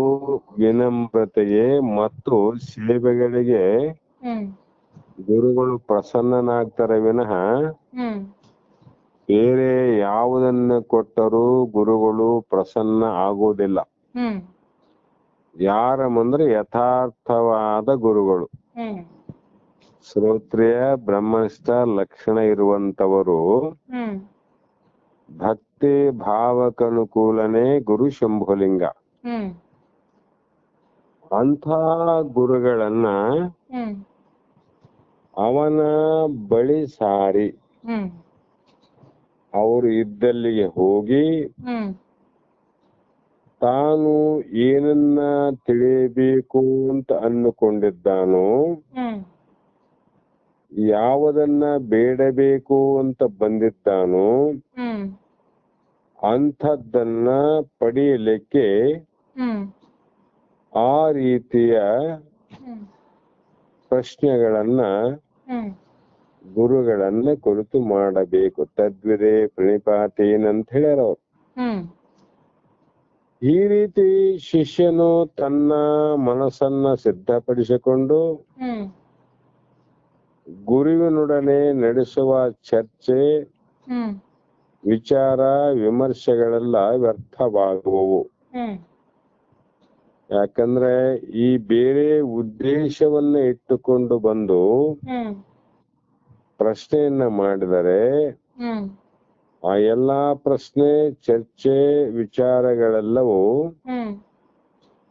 ವಿನಮ್ರತೆಗೆ ಮತ್ತು ಸೇವೆಗಳಿಗೆ ಹ್ಮ್ ಗುರುಗಳು ಪ್ರಸನ್ನನಾಗ್ತಾರೆ ವಿನಃ ಹ್ಮ್ ಬೇರೆ ಯಾವುದನ್ನ ಕೊಟ್ಟರೂ ಗುರುಗಳು ಪ್ರಸನ್ನ ಆಗುವುದಿಲ್ಲ. ಹ್ಮ್ ಯಾರ ಮುಂದ್ರೆ ಯಥಾರ್ಥವಾದ ಗುರುಗಳು, ಹ್ಮ್ ಶ್ರೋತ್ರಿಯ ಬ್ರಹ್ಮನಿಷ್ಠ ಲಕ್ಷಣ ಇರುವಂತವರು, ಹ್ಮ್ ಭಕ್ತಿ ಭಾವಕನುಕೂಲನೇ ಗುರು ಶಂಭುಲಿಂಗ. ಹ್ಮ್ ಅಂಥ ಗುರುಗಳನ್ನ ಹ್ಮ್ ಅವನ ಬಳಿ ಸಾರಿ ಹ್ಮ್ ಅವರು ಇದ್ದಲ್ಲಿಗೆ ಹೋಗಿ ಹ್ಮ್ ತಾನು ಏನನ್ನ ತಿಳಿಯಬೇಕು ಅಂತ ಅಂದುಕೊಂಡಿದ್ದಾನೋ, ಹ್ಮ್ ಯಾವುದನ್ನ ಬೇಡಬೇಕು ಅಂತ ಬಂದಿದ್ದಾನೋ ಹ್ಮ್ ಅಂಥದ್ದನ್ನ ಪಡೆಯಲಿಕ್ಕೆ ಹ್ಮ್ ಆ ರೀತಿಯ ಹ್ಮ್ ಪ್ರಶ್ನೆಗಳನ್ನ ಹ್ಮ್ ಗುರುಗಳನ್ನ ಕುರಿತು ಮಾಡಬೇಕು. ತದ್ವಿದೆ ಪ್ರಣಿಪಾತೇನಂತ ಹೇಳ್ಯಾರ ಅವ್ರು. ಹ್ಮ್ ಈ ರೀತಿ ಶಿಷ್ಯನು ತನ್ನ ಮನಸ್ಸನ್ನ ಸಿದ್ಧಪಡಿಸಿಕೊಂಡು ಹ್ಮ್ ಗುರುವಿನೊಡನೆ ನಡೆಸುವ ಚರ್ಚೆ, ಹ್ಮ್ ವಿಚಾರ ವಿಮರ್ಶೆಗಳೆಲ್ಲ ವ್ಯರ್ಥವಾಗುವವು. ಹ್ಮ್ ಯಾಕಂದ್ರೆ ಈ ಬೇರೆ ಉದ್ದೇಶವನ್ನ ಇಟ್ಟುಕೊಂಡು ಬಂದು ಹ್ಮ್ ಪ್ರಶ್ನೆಯನ್ನ ಮಾಡಿದರೆ ಹ್ಮ್ ಆ ಎಲ್ಲಾ ಪ್ರಶ್ನೆ ಚರ್ಚೆ ವಿಚಾರಗಳೆಲ್ಲವೂ ಹ್ಮ್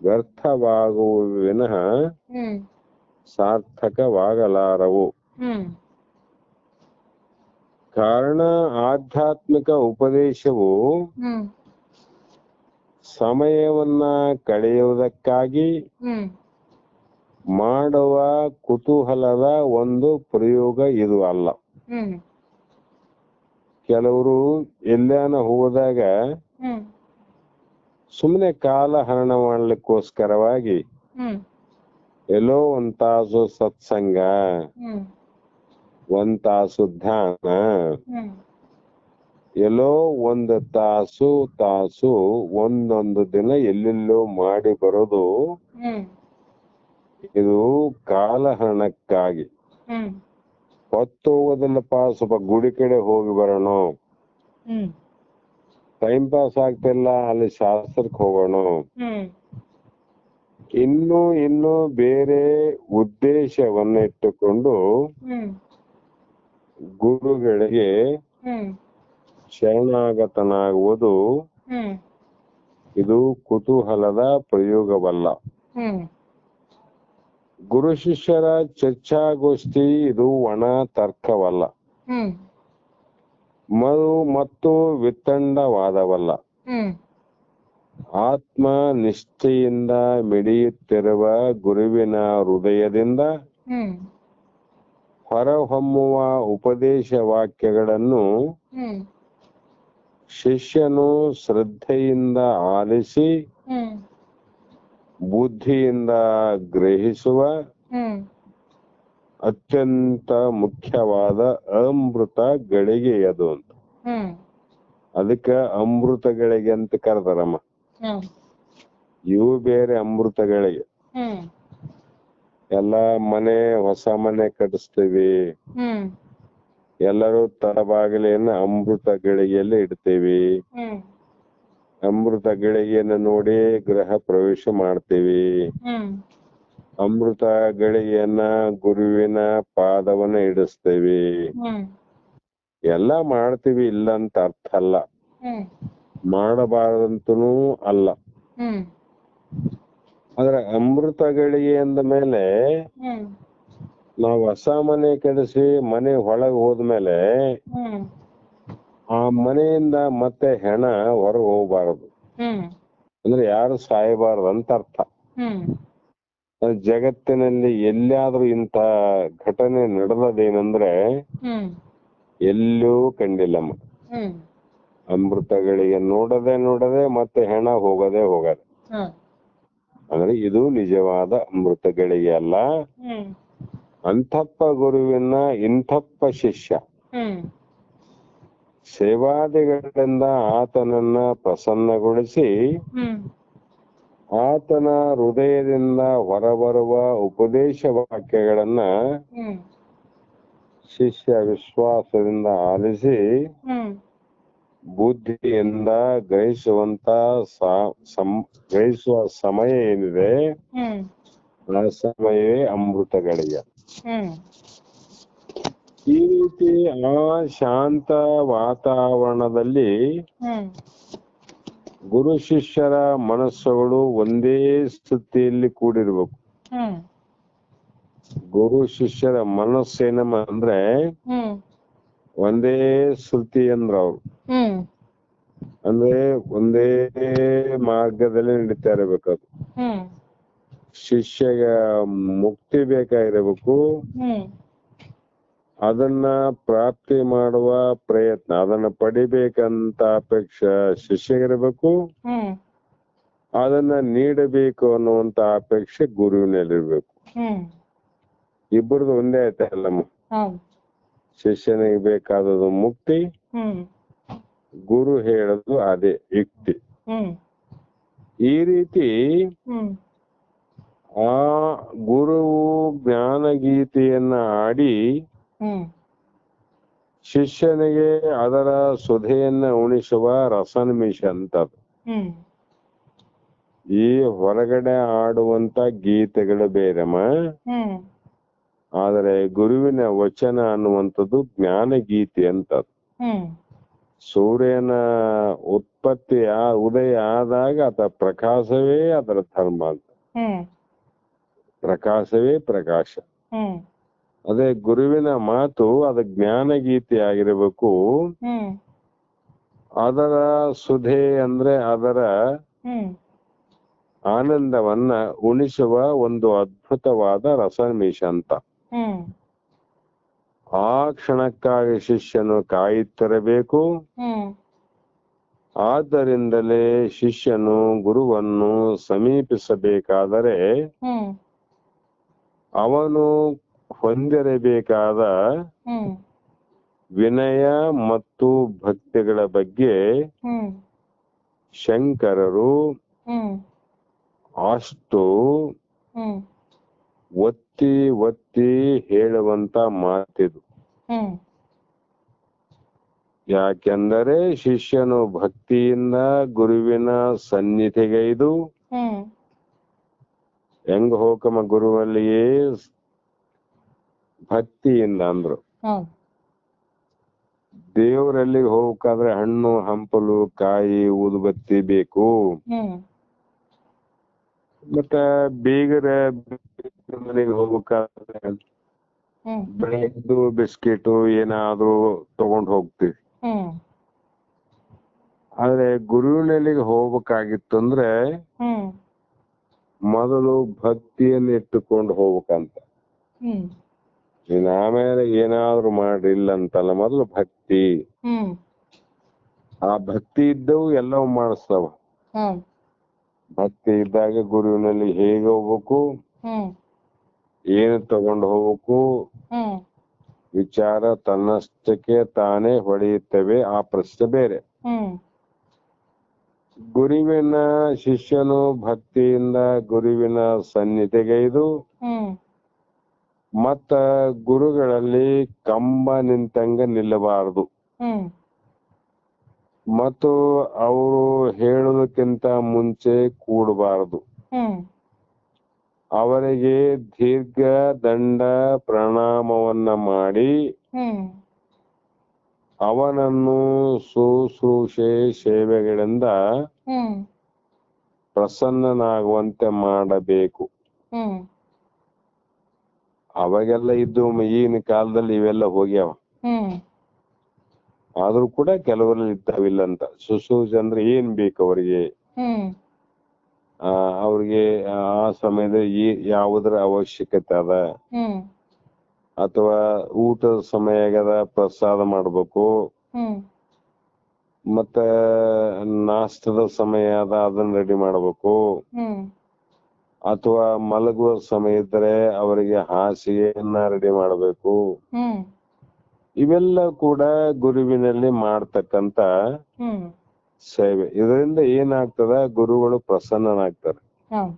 ವ್ಯರ್ಥವಾಗುವ ವಿನಃ ಹ್ಮ್ ಸಾರ್ಥಕವಾಗಲಾರವು. ಹ್ಮ್ ಕಾರಣ ಆಧ್ಯಾತ್ಮಿಕ ಉಪದೇಶವು ಹ್ಮ್ ಸಮಯವನ್ನ ಕಳೆಯುವುದಕ್ಕಾಗಿ ಹ್ಮ್ ಮಾಡುವ ಕುತೂಹಲದ ಒಂದು ಪ್ರಯೋಗ ಇದು ಅಲ್ಲ. ಹ್ಮ್ ಕೆಲವರು ಎಲ್ಲಾನ ಹೋದಾಗ ಹ್ಮ್ ಸುಮ್ಮನೆ ಕಾಲ ಹರಣ ಮಾಡ್ಲಿಕ್ಕೋಸ್ಕರವಾಗಿ ಹ್ಮ್ ಎಲ್ಲೋ ಒಂದ್ ತಾಸು ಸತ್ಸಂಗ, ಹ್ಮ್ ಒಂದ್ ತಾಸು ಧ್ಯಾನ, ಹ್ಮ್ ಎಲ್ಲೋ ಒಂದು ತಾಸು ಒಂದೊಂದು ದಿನ ಎಲ್ಲೆಲ್ಲೋ ಮಾಡಿ ಬರೋದು ಹ್ಮ್ ಇದು ಕಾಲಹರಣಕ್ಕಾಗಿ. ಹ್ಮ್ ಹೊತ್ತು ಹೋಗೋದಿಲ್ಲಪ್ಪ, ಸ್ವಲ್ಪ ಗುಡಿ ಕಡೆ ಹೋಗಿ ಬರೋಣ, ಹ್ಮ್ ಟೈಮ್ ಪಾಸ್ ಆಗ್ತಿಲ್ಲ ಅಲ್ಲಿ ಶಾಸ್ತ್ರಕ್ಕೆ ಹೋಗೋಣ, ಹ್ಮ್ ಇನ್ನು ಬೇರೆ ಉದ್ದೇಶವನ್ನಿಟ್ಟುಕೊಂಡು ಹ್ಮ್ ಗುರುಗಳಿಗೆ ಹ್ಮ್ ಶರಣಾಗತನಾಗುವುದು ಹ್ಮ್ ಇದು ಕುತೂಹಲದ ಪ್ರಯೋಗವಲ್ಲ. ಹ್ಮ್ ಗುರು ಶಿಷ್ಯರ ಚರ್ಚಾಗೋಷ್ಠಿ ಇದು ಒಣ ತರ್ಕವಲ್ಲ. ಹ್ಮ್ ಮತ್ತು ವಿತ್ತಂಡವಾದವಲ್ಲ. ಹ್ಮ್ ಆತ್ಮ ನಿಷ್ಠೆಯಿಂದ ಮಿಡಿಯುತ್ತಿರುವ ಗುರುವಿನ ಹೃದಯದಿಂದ ಹ್ಮ್ ಹೊರಹೊಮ್ಮುವ ಉಪದೇಶ ವಾಕ್ಯಗಳನ್ನು ಹ್ಮ್ ಶಿಷ್ಯನು ಶ್ರದ್ಧೆಯಿಂದ ಆಲಿಸಿ ಹ್ಮ್ ಬುದ್ಧಿಯಿಂದ ಗ್ರಹಿಸುವ ಹ್ಮ್ ಅತ್ಯಂತ ಮುಖ್ಯವಾದ ಅಮೃತ ಗಳಿಗೆಯದು ಅಂತ. ಹ್ಮ್ ಅದಕ್ಕೆ ಅಮೃತ ಗಳಿಗೆ ಅಂತ ಕರೆದಾರಮ್ಮ. ಹ್ಮ್ ಇವು ಬೇರೆ ಅಮೃತಗಳಿಗೆ. ಹ್ಮ್ ಎಲ್ಲಾ ಹೊಸ ಮನೆ ಕಟ್ಟಿಸ್ತೀವಿ, ಹ್ಮ್ ಎಲ್ಲರೂ ತಳಬಾಗಿಲೆಯನ್ನು ಅಮೃತ ಗಳಿಗೆಯಲ್ಲಿ ಇಡ್ತೀವಿ, ಹ್ಮ್ ಅಮೃತ ಗಳಿಗೆಯನ್ನು ನೋಡಿ ಗೃಹ ಪ್ರವೇಶ ಮಾಡ್ತೀವಿ, ಹ್ಮ್ ಅಮೃತ ಗಳಿಗೆಯನ್ನ ಗುರುವಿನ ಪಾದವನ್ನ ಇಡಿಸ್ತೀವಿ, ಹ್ಮ್ ಎಲ್ಲ ಮಾಡ್ತೀವಿ, ಇಲ್ಲ ಅಂತ ಅರ್ಥ ಅಲ್ಲ, ಹ್ಮ್ ಮಾಡಬಾರದಂತನೂ ಅಲ್ಲ. ಹ್ಮ್ ಆದ್ರೆ ಅಮೃತ ಗಳಿಗೆ ಅಂದ ಮೇಲೆ ಹ್ಮ್ ನಾವು ಹೊಸ ಮನೆ ಕೆಡಿಸಿ ಮನೆ ಒಳಗೆ ಹೋದ್ಮೇಲೆ ಹ್ಮ್ ಆ ಮನೆಯಿಂದ ಮತ್ತೆ ಹೆಣ ಹೊರಗೆ ಹೋಗ್ಬಾರದು, ಹ್ಮ್ ಅಂದ್ರೆ ಯಾರು ಸಾಯಬಾರದು ಅಂತ ಅರ್ಥ. ಹ್ಮ್ ಜಗತ್ತಿನಲ್ಲಿ ಎಲ್ಲಿಯಾದ್ರೂ ಇಂಥ ಘಟನೆ ನಡೆದದೇನಂದ್ರೆ ಹ್ಮ್ ಎಲ್ಲೂ ಕಂಡಿಲ್ಲಮ್ಮ. ಹ್ಮ್ ಅಮೃತಗಳಿಗೆ ನೋಡದೆ ಮತ್ತೆ ಹೆಣ ಹೋಗದೆ ಹ್ಮ್ ಅಂದ್ರೆ ಇದು ನಿಜವಾದ ಅಮೃತಗಳಿಗೆ ಅಲ್ಲ. ಹ್ಮ್ ಅಂಥಪ್ಪ ಗುರುವಿನ ಇಂಥಪ್ಪ ಶಿಷ್ಯ ಹ್ಮ್ ಸೇವಾದಿಗಳಿಂದ ಆತನನ್ನ ಪ್ರಸನ್ನಗೊಳಿಸಿ ಹ್ಮ್ ಆತನ ಹೃದಯದಿಂದ ಹೊರಬರುವ ಉಪದೇಶ ವಾಕ್ಯಗಳನ್ನ ಹ್ಮ್ ಶಿಷ್ಯ ವಿಶ್ವಾಸದಿಂದ ಆಲಿಸಿ ಹ್ಮ್ ಬುದ್ಧಿಯಿಂದ ಗ್ರಹಿಸುವ ಸಮಯ ಏನಿದೆ ಹ್ಮ್ ಆ ಸಮಯವೇ ಅಮೃತಗಳಿಗೆ. ಹ್ಮ್ ಈ ರೀತಿ ಆ ಶಾಂತ ವಾತಾವರಣದಲ್ಲಿ ಹ್ಮ್ ಗುರು ಶಿಷ್ಯರ ಮನಸ್ಸುಗಳು ಒಂದೇ ಸ್ಥಿತಿಯಲ್ಲಿ ಕೂಡಿರ್ಬೇಕು. ಹ್ಮ್ ಗುರು ಶಿಷ್ಯರ ಮನಸ್ಸೇನಮ್ಮ ಅಂದ್ರೆ ಹ್ಮ್ ಒಂದೇ ಶ್ರುತಿ ಅಂದ್ರ ಅವ್ರು, ಹ್ಮ್ ಅಂದ್ರೆ ಒಂದೇ ಮಾರ್ಗದಲ್ಲಿ ನಡೀತಾ ಇರಬೇಕು. ಹ್ಮ್ ಶಿಷ್ಯಗ ಮುಕ್ತಿ ಬೇಕಾಗಿರಬೇಕು, ಹ್ಮ್ ಅದನ್ನ ಪ್ರಾಪ್ತಿ ಮಾಡುವ ಪ್ರಯತ್ನ, ಅದನ್ನ ಪಡಿಬೇಕಂತ ಅಪೇಕ್ಷೆ ಶಿಷ್ಯಗಿರಬೇಕು, ಹ್ಮ್ ಅದನ್ನ ನೀಡಬೇಕು ಅನ್ನುವಂತ ಅಪೇಕ್ಷೆ ಗುರುವಿನಲ್ಲಿರ್ಬೇಕು. ಹ್ಮ್ ಇಬ್ಬರದು ಒಂದೇ ಆಯ್ತಲ್ಲಮ್ಮ. ಹೌದು. ಶಿಷ್ಯನಿಗೆ ಬೇಕಾದದು ಮುಕ್ತಿ, ಹ್ಮ್ ಗುರು ಹೇಳೋದು ಅದೇ ಯುಕ್ತಿ. ಹ್ಮ್ ಈ ರೀತಿ ಹ್ಮ್ ಆ ಗುರುವು ಜ್ಞಾನಗೀತೆಯನ್ನ ಆಡಿ ಹ್ಮ್ ಶಿಷ್ಯನಿಗೆ ಅದರ ಸುಧೆಯನ್ನ ಉಣಿಸುವ ರಸನಿಮಿಷ ಅಂತದ್ದು. ಹ್ಮ್ ಈ ಹೊರಗಡೆ ಆಡುವಂತ ಗೀತೆಗಳು ಬೇರೆಮ್ಮ, ಹ್ಮ್ ಆದರೆ ಗುರುವಿನ ವಚನ ಅನ್ನುವಂಥದ್ದು ಜ್ಞಾನ ಗೀತೆ ಅಂತದ್ದು. ಹ್ಮ್ ಸೂರ್ಯನ ಉತ್ಪತ್ತಿ ಉದಯ ಆದಾಗ ಆತ ಪ್ರಕಾಶವೇ ಅದರ ಧರ್ಮ ಅಂತ. ಹ್ಮ್ ಪ್ರಕಾಶವೇ ಪ್ರಕಾಶ. ಹ್ಮ್ ಅದೇ ಗುರುವಿನ ಮಾತು ಅದು ಜ್ಞಾನಗೀತೆ ಆಗಿರಬೇಕು. ಹ್ಮ್ ಅದರ ಸುಧೆ ಅಂದ್ರೆ ಅದರ ಹ್ಮ್ ಆನಂದವನ್ನ ಉಣಿಸುವ ಒಂದು ಅದ್ಭುತವಾದ ರಸನಿಮಿಷ ಅಂತ. ಹ್ಮ್ ಆ ಕ್ಷಣಕ್ಕಾಗಿ ಶಿಷ್ಯನು ಕಾಯುತ್ತಿರಬೇಕು. ಹ್ಮ್ ಆದ್ದರಿಂದಲೇ ಶಿಷ್ಯನು ಗುರುವನ್ನು ಸಮೀಪಿಸಬೇಕಾದರೆ ಹ್ಮ್ ಅವನು ಹೊಂದಿರಬೇಕಾದ ಹ್ಮ್ ವಿನಯ ಮತ್ತು ಭಕ್ತಿಗಳ ಬಗ್ಗೆ ಹ್ಮ್ ಶಂಕರರು ಹ್ಮ್ ಅಷ್ಟು ಹ್ಮ್ ಒತ್ತಿ ಒತ್ತಿ ಹೇಳುವಂತ ಮಾತಿದು. ಹ್ಮ್ ಯಾಕೆಂದರೆ ಶಿಷ್ಯನು ಭಕ್ತಿಯಿಂದ ಗುರುವಿನ ಸನ್ನಿಧಿಗೈದು ಹ್ಮ್ ಹೆಂಗ ಹೋಕಮ ಗುರುವಲ್ಲಿಯೇ ಭಕ್ತಿಯಿಂದ ಅಂದ್ರು. ಹೌದು. ದೇವರಲ್ಲಿ ಹೋಗ್ಬೇಕಾದ್ರೆ ಹಣ್ಣು ಹಂಪಲು ಕಾಯಿ ಊದುಬತ್ತಿ ಬೇಕು. ಹ್ಮ್ ಮತ್ತ ಬೀಗರ ಮನೆಗೆ ಹೋಗ್ಬೇಕಾದ್ರೆ ಹ್ಮ್ ಬ್ರೆಡ್ ಬಿಸ್ಕೆಟ್ ಏನಾದ್ರೂ ತಗೊಂಡ್ ಹೋಗ್ತೀವಿ. ಹ್ಮ್ ಆದ್ರೆ ಗುರುವಿನಲ್ಲಿಗೆ ಹೋಗ್ಬೇಕಾಗಿತ್ತು ಅಂದ್ರೆ ಹ್ಮ್ ಮೊದಲು ಭಕ್ತಿಯನ್ನು ಇಟ್ಟುಕೊಂಡು ಹೋಗ್ಬೇಕಂತ. ಹ್ಮ್ ನೀನ್ ಆಮೇಲೆ ಏನಾದ್ರು ಮಾಡ್ರಿಲ್ಲ ಅಂತಲ್ಲ, ಮೊದಲು ಭಕ್ತಿ. ಹ್ಮ್ ಆ ಭಕ್ತಿ ಇದ್ದವು ಎಲ್ಲವೂ ಮಾಡಿಸ್ತಾವ. ಹೌದು. ಭಕ್ತಿ ಇದ್ದಾಗ ಗುರುವಿನಲ್ಲಿ ಹೇಗೆ ಹೋಗ್ಬೇಕು, ಹ್ಮ್ ಏನು ತಗೊಂಡು ಹೋಗ್ಬೇಕು, ಹ್ಮ್ ವಿಚಾರ ತನ್ನಷ್ಟಕ್ಕೆ ತಾನೇ ಹೊಳೆಯುತ್ತವೆ. ಆ ಪ್ರಶ್ನೆ ಬೇರೆ. ಹ್ಮ್ ಗುರುವಿನ ಶಿಷ್ಯನು ಭಕ್ತಿಯಿಂದ ಗುರುವಿನ ಸನ್ನಿಧಿಗೈದು ಹ್ಮ್ ಮತ್ತ ಗುರುಗಳಲ್ಲಿ ಕಂಬ ನಿಂತಂಗ ನಿಲ್ಲಬಾರದು. ಹ್ಮ್ ಮತ್ತು ಅವರು ಹೇಳುವುದಕ್ಕಿಂತ ಮುಂಚೆ ಕೂಡಬಾರದು. ಹ್ಮ್ ಅವರಿಗೆ ದೀರ್ಘ ದಂಡ ಪ್ರಣಾಮವನ್ನ ಮಾಡಿ ಹ್ಮ್ ಅವನನ್ನು ಶುಶ್ರೂಷೆ ಸೇವೆಗಳಿಂದ ಹ್ಮ್ ಪ್ರಸನ್ನನಾಗುವಂತೆ ಮಾಡಬೇಕು. ಹ್ಮ್ ಅವಾಗೆಲ್ಲ ಇದ್ದು ಈಗಿನ ಕಾಲದಲ್ಲಿ ಇವೆಲ್ಲ ಹೋಗ್ಯಾವ. ಹ್ಮ್ ಆದ್ರೂ ಕೂಡ ಕೆಲವರಲ್ಲಿ ಇದ್ದಾವಿಲ್ಲ ಅಂತ. ಶುಶ್ರೂಷೆ ಅಂದ್ರೆ ಏನ್ ಬೇಕು ಅವರಿಗೆ, ಹ್ಮ್ ಅವ್ರಿಗೆ ಆ ಸಮಯದಲ್ಲಿ ಯಾವುದರ ಅವಶ್ಯಕತೆ ಅದ, ಹ್ಮ್ ಅಥವಾ ಊಟದ ಸಮಯ ಆಗದ ಪ್ರಸಾದ ಮಾಡ್ಬೇಕು, ಹ್ಮ್ ಮತ್ತ ನಾಷ್ಟದ ಸಮಯ ಅದ ಅದನ್ನ ರೆಡಿ ಮಾಡ್ಬೇಕು, ಹ್ಮ್ ಅಥವಾ ಮಲಗುವ ಸಮಯ ಇದ್ರೆ ಅವರಿಗೆ ಹಾಸಿಗೆಯನ್ನ ರೆಡಿ ಮಾಡ್ಬೇಕು. ಹ್ಮ್ ಇವೆಲ್ಲ ಕೂಡ ಗುರುವಿನಲ್ಲಿ ಮಾಡ್ತಕ್ಕಂತ ಹ್ಮ್ ಸೇವೆ. ಇದರಿಂದ ಏನಾಗ್ತದ, ಗುರುಗಳು ಪ್ರಸನ್ನನಾಗ್ತಾರೆ. ಹೌದು.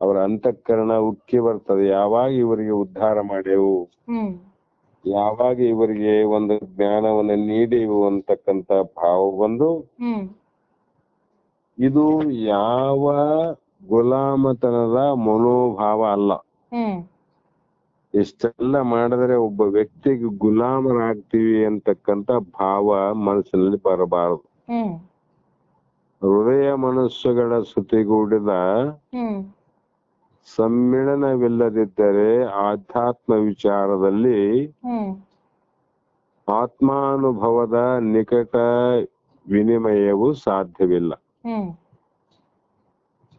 ಅವರ ಅಂತಃಕರಣ ಉಕ್ಕಿ ಬರ್ತದೆ. ಯಾವಾಗ ಇವರಿಗೆ ಉದ್ಧಾರ ಮಾಡ್ಯವು, ಹ್ಮ್ ಯಾವಾಗ ಇವರಿಗೆ ಒಂದು ಜ್ಞಾನವನ್ನು ನೀಡಿವು ಅಂತಕ್ಕಂತ ಭಾವ ಬಂದು, ಹ್ಮ್ ಇದು ಯಾವ ಗುಲಾಮತನದ ಮನೋಭಾವ ಅಲ್ಲ. ಹ್ಮ್ ಇಷ್ಟೆಲ್ಲ ಮಾಡಿದ್ರೆ ಒಬ್ಬ ವ್ಯಕ್ತಿಗೆ ಗುಲಾಮರಾಗ್ತೀವಿ ಅಂತಕ್ಕಂತ ಭಾವ ಮನಸ್ಸಿನಲ್ಲಿ ಬರಬಾರದು. ಹ್ಮ್ ಹೃದಯ ಮನಸ್ಸುಗಳ ಸುತಿಗೂಡಿದ ಹ್ಮ್ ಸಮ್ಮಿಳನವಿಲ್ಲದಿದ್ದರೆ ಆಧ್ಯಾತ್ಮ ವಿಚಾರದಲ್ಲಿ ಹ್ಮ್ ಆತ್ಮಾನುಭವದ ನಿಕಟ ವಿನಿಮಯವು ಸಾಧ್ಯವಿಲ್ಲ. ಹ್ಮ್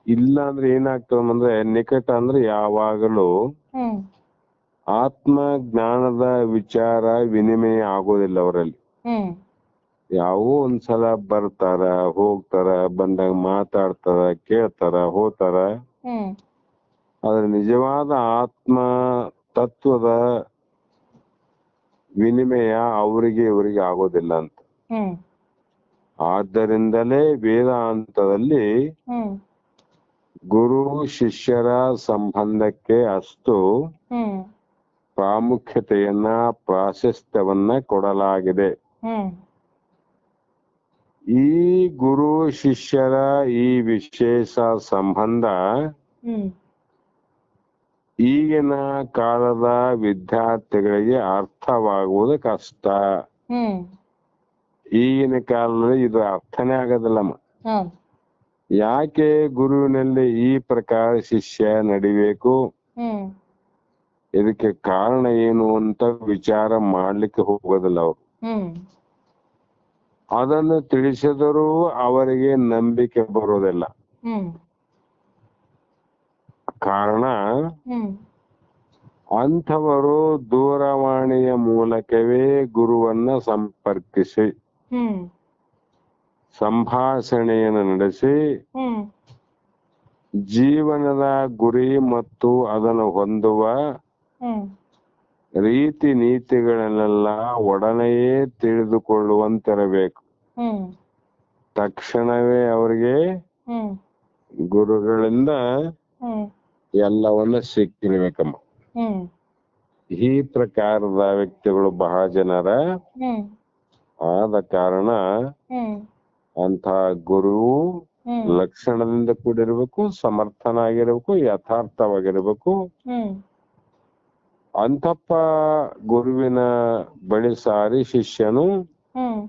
ಇಲ್ಲ ಅಂದ್ರೆ ಏನಾಗ್ತದಂದ್ರೆ, ನಿಕಟ ಅಂದ್ರೆ ಯಾವಾಗಲೂ ಹ್ಮ್ ಆತ್ಮ ಜ್ಞಾನದ ವಿಚಾರ ವಿನಿಮಯ ಆಗೋದಿಲ್ಲ ಅವರಲ್ಲಿ. ಹ್ಮ್ ಯಾವೋ ಒಂದ್ಸಲ ಬರ್ತಾರ, ಹೋಗ್ತಾರ, ಬಂದಾಗ ಮಾತಾಡ್ತಾರ, ಕೇಳ್ತಾರ, ಹೋಗ್ತಾರ. ಹ್ಮ್ ಆದ್ರೆ ನಿಜವಾದ ಆತ್ಮ ತತ್ವದ ವಿನಿಮಯ ಅವರಿಗೆ ಇವರಿಗೆ ಆಗೋದಿಲ್ಲ ಅಂತ. ಹ್ಮ್ ಆದ್ದರಿಂದಲೇ ವೇದಾಂತದಲ್ಲಿ ಹ್ಮ್ ಗುರು ಶಿಷ್ಯರ ಸಂಬಂಧಕ್ಕೆ ಅಷ್ಟು ಹ್ಮ್ ಪ್ರಾಮುಖ್ಯತೆಯನ್ನ, ಪ್ರಾಶಸ್ತ್ಯವನ್ನ ಕೊಡಲಾಗಿದೆ. ಹ್ಮ್ ಈ ಗುರು ಶಿಷ್ಯರ ಈ ವಿಶೇಷ ಸಂಬಂಧ ಹ್ಮ್ ಈಗಿನ ಕಾಲದ ವಿದ್ಯಾರ್ಥಿಗಳಿಗೆ ಅರ್ಥವಾಗುವುದು ಕಷ್ಟ. ಹ್ಮ್ ಈಗಿನ ಕಾಲದಲ್ಲಿ ಇದು ಅರ್ಥನೇ ಆಗೋದಿಲ್ಲಮ್ಮ. ಹೌದು. ಯಾಕೆ ಗುರುವಿನಲ್ಲಿ ಈ ಪ್ರಕಾರ ಶಿಷ್ಯ ನಡಿಬೇಕು, ಹ್ಮ್ ಇದಕ್ಕೆ ಕಾರಣ ಏನು ಅಂತ ವಿಚಾರ ಮಾಡ್ಲಿಕ್ಕೆ ಹೋಗೋದಿಲ್ಲ ಅವರು. ಹ್ಮ್ ಅದನ್ನು ತಿಳಿಸಿದರೂ ಅವರಿಗೆ ನಂಬಿಕೆ ಬರೋದಿಲ್ಲ. ಹ್ಮ್ ಕಾರಣ ಹ್ಮ್ ಅಂಥವರು ದೂರವಾಣಿಯ ಮೂಲಕವೇ ಗುರುವನ್ನ ಸಂಪರ್ಕಿಸಿ ಹ್ಮ್ ಸಂಭಾಷಣೆಯನ್ನು ನಡೆಸಿ ಹ್ಮ್ ಜೀವನದ ಗುರಿ ಮತ್ತು ಅದನ್ನು ಹೊಂದುವ ಹ್ಮ್ ರೀತಿ ನೀತಿಗಳನ್ನೆಲ್ಲ ಒಡನೆಯೇ ತಿಳಿದುಕೊಳ್ಳುವಂತಿರಬೇಕು. ಹ್ಮ್ ತಕ್ಷಣವೇ ಅವರಿಗೆ ಹ್ಮ್ ಗುರುಗಳಿಂದ ಹ್ಮ್ ಎಲ್ಲವನ್ನ ಸಿಕ್ಕಿರ್ಬೇಕಮ್ಮ. ಹ್ಮ್ ಈ ಪ್ರಕಾರದ ವ್ಯಕ್ತಿಗಳು ಬಹಳ ಜನರ ಹ್ಮ್ ಆದ ಕಾರಣ ಹ್ಮ್ ಅಂತ ಗುರು ಹ್ಮ್ ಲಕ್ಷಣದಿಂದ ಕೂಡಿರ್ಬೇಕು, ಸಮರ್ಥನಾಗಿರ್ಬೇಕು, ಯಥಾರ್ಥವಾಗಿರ್ಬೇಕು. ಹ್ಮ್ ಅಂತಪ್ಪ ಗುರುವಿನ ಬಳಿ ಸಾರಿ ಶಿಷ್ಯನು ಹ್ಮ್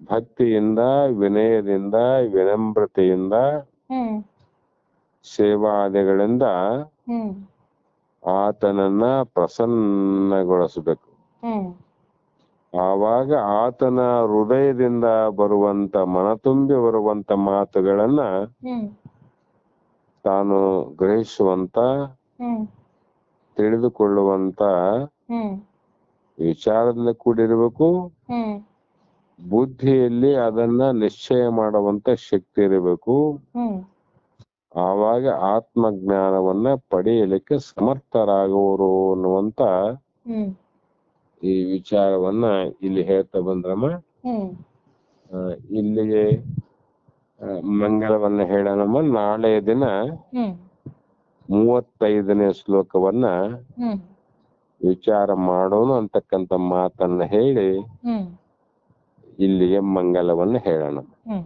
ಭಕ್ತಿಯಿಂದ, ವಿನಯದಿಂದ, ವಿನಮ್ರತೆಯಿಂದ, ಹ್ಮ್ ಸೇವಾದಿಗಳಿಂದ ಹ್ಮ್ ಆತನನ್ನ ಪ್ರಸನ್ನಗೊಳಿಸಬೇಕು. ಹ್ಮ್ ಆವಾಗ ಆತನ ಹೃದಯದಿಂದ ಬರುವಂತ, ಮನತುಂಬಿ ಬರುವಂತ ಮಾತುಗಳನ್ನ ಹ್ಮ್ ತಾನು ಗ್ರಹಿಸುವಂತ, ಹ್ಮ್ ತಿಳಿದುಕೊಳ್ಳುವಂತ ಹ್ಮ್ ವಿಚಾರದಿಂದ ಕೂಡಿರ್ಬೇಕು. ಹ್ಮ್ ಬುದ್ಧಿಯಲ್ಲಿ ಅದನ್ನ ನಿಶ್ಚಯ ಮಾಡುವಂತ ಶಕ್ತಿ ಇರಬೇಕು. ಹ್ಮ್ ಆವಾಗ ಆತ್ಮಜ್ಞಾನವನ್ನ ಪಡೆಯಲಿಕ್ಕೆ ಸಮರ್ಥರಾಗುವರು ಅನ್ನುವಂತ ಹ್ಮ್ ಈ ವಿಚಾರವನ್ನ ಇಲ್ಲಿ ಹೇಳ್ತಾ ಬಂದ್ರಮ್ಮ. ಹ್ಮ್ ಇಲ್ಲಿಗೆ ಮಂಗಲವನ್ನ ಹೇಳೋಣಮ್ಮ. ನಾಳೆಯ ದಿನ ಹ್ಮ್ 35ನೇ ಶ್ಲೋಕವನ್ನ ಹ್ಮ್ ವಿಚಾರ ಮಾಡೋಣ ಅಂತಕ್ಕಂಥ ಮಾತನ್ನ ಹೇಳಿ ಹ್ಮ್ ಇಲ್ಲಿಗೆ ಮಂಗಲವನ್ನ ಹೇಳೋಣ. ಹ್ಮ್